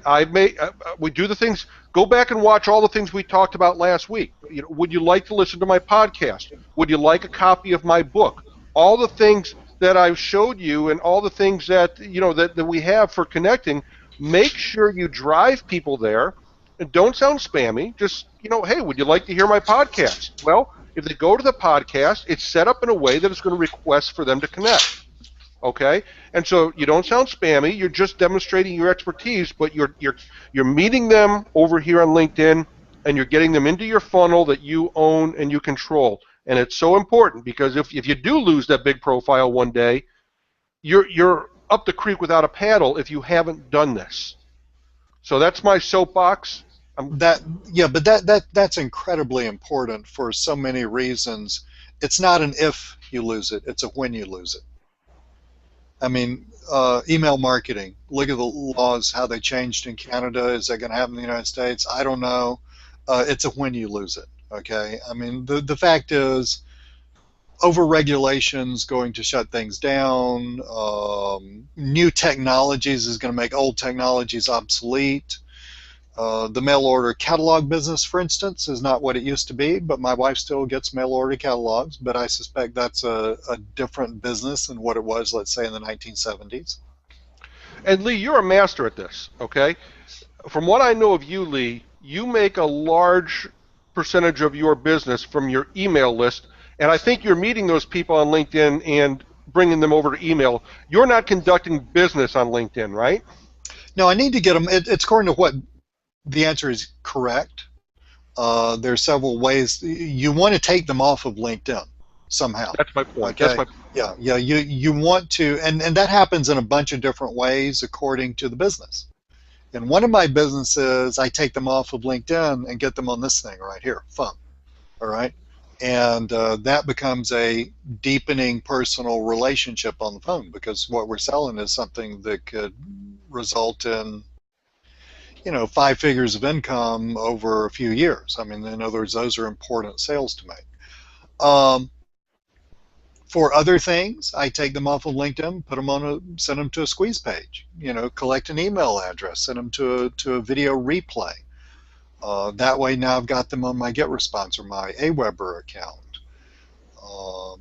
we do the things. Go back and watch all the things we talked about last week. You know, would you like to listen to my podcast? Would you like a copy of my book? All the things that I've showed you and all the things that that we have for connecting, make sure you drive people there and don't sound spammy. Just, hey, would you like to hear my podcast? Well, if they go to the podcast, it's set up in a way that it's going to request for them to connect. Okay, and so you don't sound spammy. You're just demonstrating your expertise, but you're meeting them over here on LinkedIn, and you're getting them into your funnel that you own and you control. And it's so important because if you do lose that big profile one day, you're up the creek without a paddle if you haven't done this. So that's my soapbox. That yeah, but that's incredibly important for so many reasons. It's not an if you lose it; it's a when you lose it. I mean, email marketing. Look at the laws, how they changed in Canada. Is that going to happen in the United States? I don't know. It's a when you lose it. Okay. I mean, the fact is, over-regulation's going to shut things down. New technologies is going to make old technologies obsolete. The mail order catalog business, for instance, is not what it used to be, but my wife still gets mail order catalogs, but I suspect that's a different business than what it was, let's say, in the 1970s. And Lee, you're a master at this, okay? From what I know of you, Lee, you make a large percentage of your business from your email list, and I think you're meeting those people on LinkedIn and bringing them over to email. You're not conducting business on LinkedIn, right? No, I need to get them. It's according to what the answer is correct. There's several ways. You want to take them off of LinkedIn somehow. That's my point. That's Okay. my Yeah, yeah. You want to, and that happens in a bunch of different ways according to the business. In one of my businesses, I take them off of LinkedIn and get them on this thing right here, phone. All right. And that becomes a deepening personal relationship on the phone because what we're selling is something that could result in, 5 figures of income over a few years. I mean, in other words, those are important sales to make. Um, for other things, I take them off of LinkedIn, send them to a squeeze page. Collect an email address, send them to a video replay. That way, now I've got them on my GetResponse or my Aweber account. A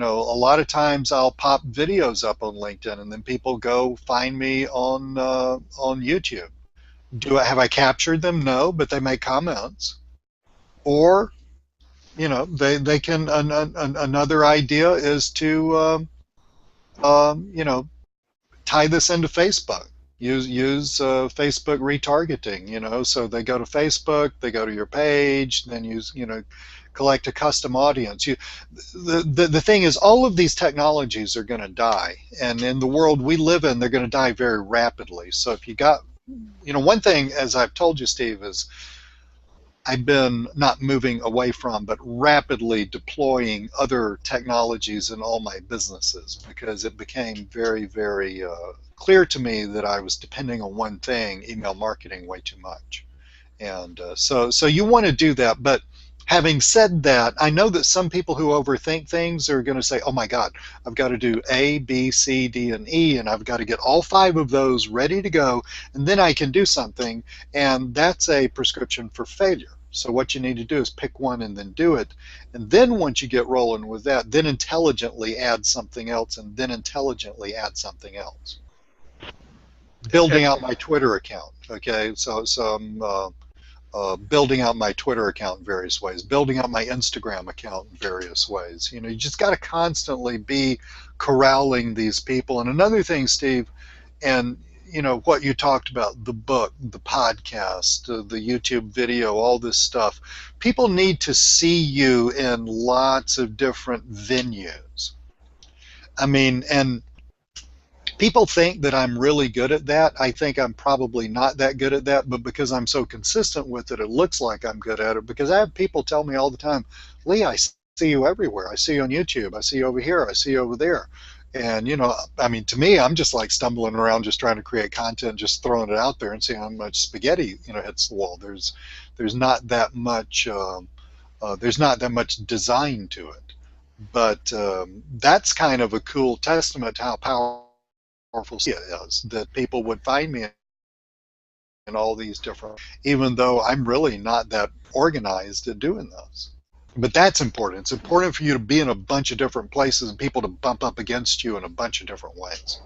lot of times I'll pop videos up on LinkedIn, and then people go find me on YouTube. Have I captured them? No, but they make comments. Or they can. Another idea is to tie this into Facebook. Use Facebook retargeting. So they go to Facebook, they go to your page, then collect a custom audience. The thing is, all of these technologies are going to die, and in the world we live in, they're going to die very rapidly. So if you got, one thing, as I've told you, Steve, is I've been not moving away from, but rapidly deploying other technologies in all my businesses because it became very, very clear to me that I was depending on one thing, email marketing, way too much. And so you want to do that. But having said that, I know that some people who overthink things are going to say, oh my God, I've got to do A, B, C, D, and E, and I've got to get all 5 of those ready to go, and then I can do something. And that's a prescription for failure. So what you need to do is pick one and then do it. And then once you get rolling with that, then intelligently add something else, and then intelligently add something else. Building out my Twitter account. Okay, so I'm building out my Twitter account in various ways, building out my Instagram account in various ways. You know, you just got to constantly be corralling these people. And another thing, Steve, and you know what you talked about, the book, the podcast, the YouTube video, all this stuff, people need to see you in lots of different venues. I mean, and people think that I'm really good at that. I think I'm probably not that good at that, but because I'm so consistent with it, it looks like I'm good at it. Because I have people tell me all the time, Lee, I see you everywhere. I see you on YouTube. I see you over here. I see you over there. And, you know, I mean, to me, I'm just like stumbling around just trying to create content, just throwing it out there and seeing how much spaghetti, you know, hits the wall. There's not that much, there's not that much design to it. But that's kind of a cool testament to how powerful it is that people would find me in all these different, even though I'm really not that organized at doing this. But that's important. It's important for you to be in a bunch of different places and people to bump up against you in a bunch of different ways.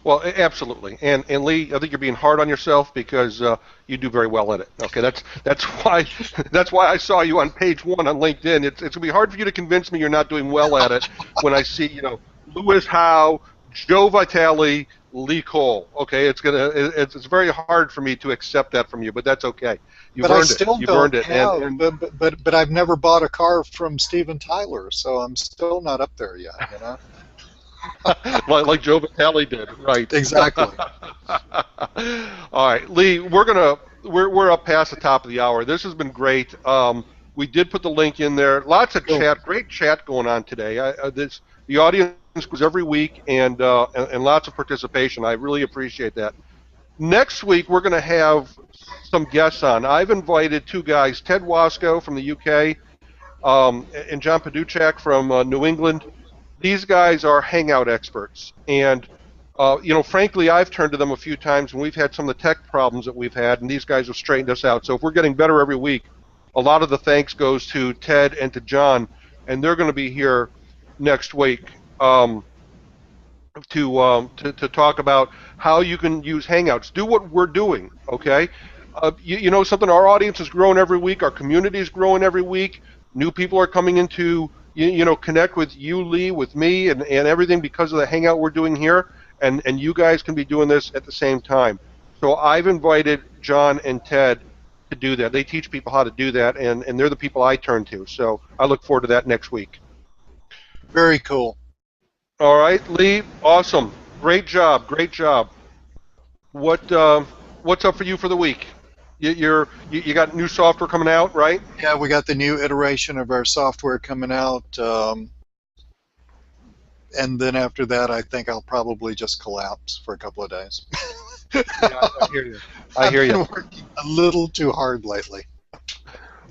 Well, absolutely, and Lee, I think you're being hard on yourself because you do very well at it. Okay, that's why that's why I saw you on page 1 on LinkedIn. It's gonna be hard for you to convince me you're not doing well at it when I see, you know, Lewis Howe, Joe Vitale, Lee Cole. Okay, it's very hard for me to accept that from you, but that's okay. You've But I earned it. still You've don't earned it. have, And but I've never bought a car from Steven Tyler, so I'm still not up there yet, you know? like Joe Vitale did, right? Exactly. All right, Lee, we're up past the top of the hour. This has been great. We did put the link in there. Lots of Cool. chat, great chat going on today. The audience goes every week and lots of participation. I really appreciate that. Next week we're going to have some guests on. I've invited 2 guys, Ted Wasco from the UK, and John Paduchak from New England. These guys are hangout experts, and you know, frankly, I've turned to them a few times when we've had some of the tech problems that we've had, and these guys have straightened us out. So if we're getting better every week, a lot of the thanks goes to Ted and to John, and they're going to be here next week to talk about how you can use Hangouts. Do what we're doing, okay? You know something? Our audience is growing every week. Our community is growing every week. New people are coming into you know, connect with you, Lee, with me, and everything because of the Hangout we're doing here, and you guys can be doing this at the same time. So I've invited John and Ted to do that. They teach people how to do that, and they're the people I turn to. So I look forward to that next week. Very cool. All right, Lee, awesome. Great job, great job. What's up for you for the week? You got new software coming out, right? Yeah, we got the new iteration of our software coming out, and then after that, I think I'll probably just collapse for a couple of days. Yeah, I hear you. I hear I've you. been working a little too hard lately.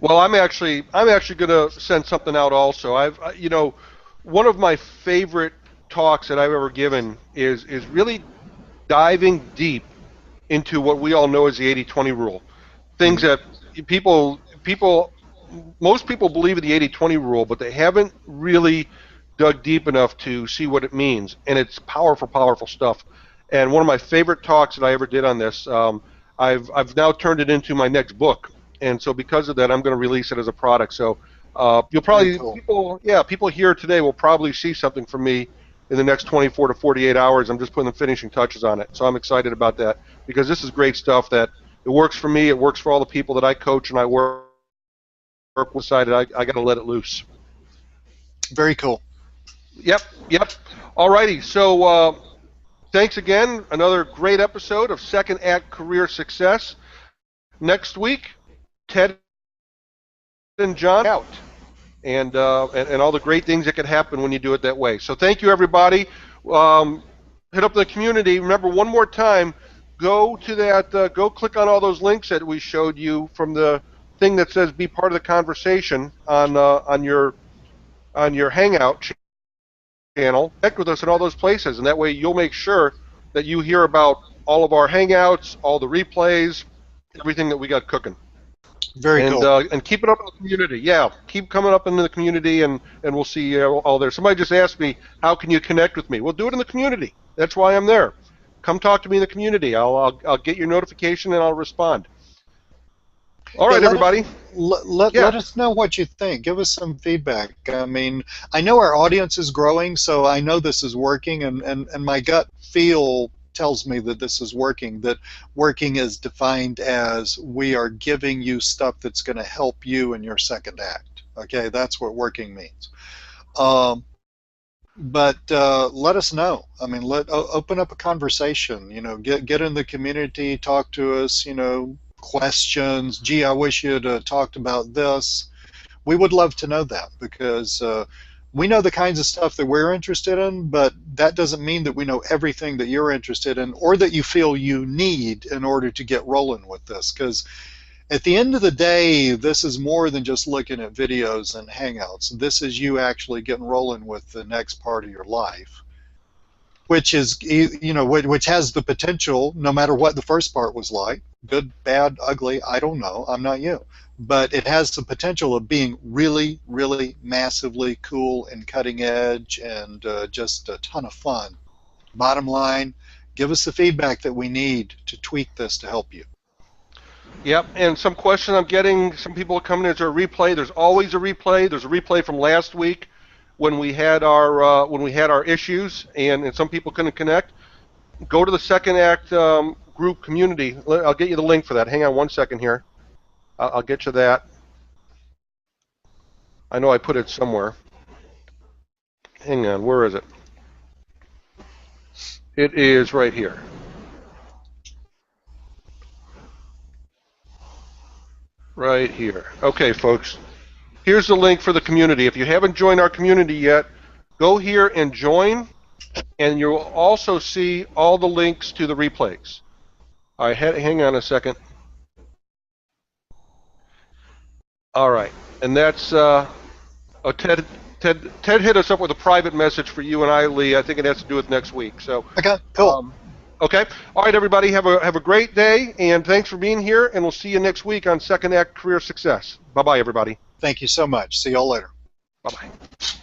Well, I'm actually going to send something out also. You know, one of my favorite talks that I've ever given is really diving deep into what we all know as the 80-20 rule. Things that most people believe in the 80-20 rule, but they haven't really dug deep enough to see what it means, and it's powerful, powerful stuff. And one of my favorite talks that I ever did on this, I've now turned it into my next book, and so because of that, I'm going to release it as a product. So you'll Very probably cool. people here today will probably see something from me in the next 24 to 48 hours. I'm just putting the finishing touches on it, so I'm excited about that because this is great stuff that it works for me. It works for all the people that I coach and I work with. Decided I got to let it loose. Very cool. Yep, yep. All righty. So thanks again. Another great episode of Second Act Career Success. Next week, Ted and John out, and all the great things that can happen when you do it that way. So thank you, everybody. Hit up the community. Remember, one more time, go to that. Go click on all those links that we showed you from the thing that says "Be part of the conversation" on your Hangout channel. Connect with us in all those places, and that way you'll make sure that you hear about all of our Hangouts, all the replays, everything that we got cooking. Very And cool. and keep it up in the community. Yeah, keep coming up into the community, and we'll see you all there. Somebody just asked me, how can you connect with me? Well, do it in the community. That's why I'm there. Come talk to me in the community. I'll get your notification and I'll respond. All Yeah, right, everybody. let Yeah. us know what you think. Give us some feedback. I mean, I know our audience is growing, so I know this is working, and my gut feel tells me that this is working, that working is defined as we are giving you stuff that's going to help you in your second act. Okay, that's what working means. Um, but let us know. I mean, open up a conversation. You know, get in the community, talk to us. You know, questions. Gee, I wish you'd talked about this. We would love to know that because we know the kinds of stuff that we're interested in, but that doesn't mean that we know everything that you're interested in or that you feel you need in order to get rolling with this. Because at the end of the day, this is more than just looking at videos and hangouts. This is you actually getting rolling with the next part of your life, which is, you know, which has the potential, no matter what the first part was like, good, bad, ugly, I don't know, I'm not you, but it has the potential of being really, really massively cool and cutting edge and just a ton of fun. Bottom line, give us the feedback that we need to tweak this to help you. Yep. And some question I'm getting, some people are coming in, is there a replay? There's always a replay. There's a replay from last week when we had our issues and some people couldn't connect. Go to the second act group community. I'll get you the link for that. Hang on one second here. I'll get you that. I know I put it somewhere. Hang on, where is it? It is right here. Right here. Okay, folks. Here's the link for the community. If you haven't joined our community yet, go here and join, and you'll also see all the links to the replays. All right, hang on a second. All right, and that's Ted. Ted hit us up with a private message for you and I, Lee. I think it has to do with next week. So, Okay, cool. Okay. All right, everybody. Have a great day, and thanks for being here. And we'll see you next week on Second Act Career Success. Bye bye, everybody. Thank you so much. See y'all later. Bye bye.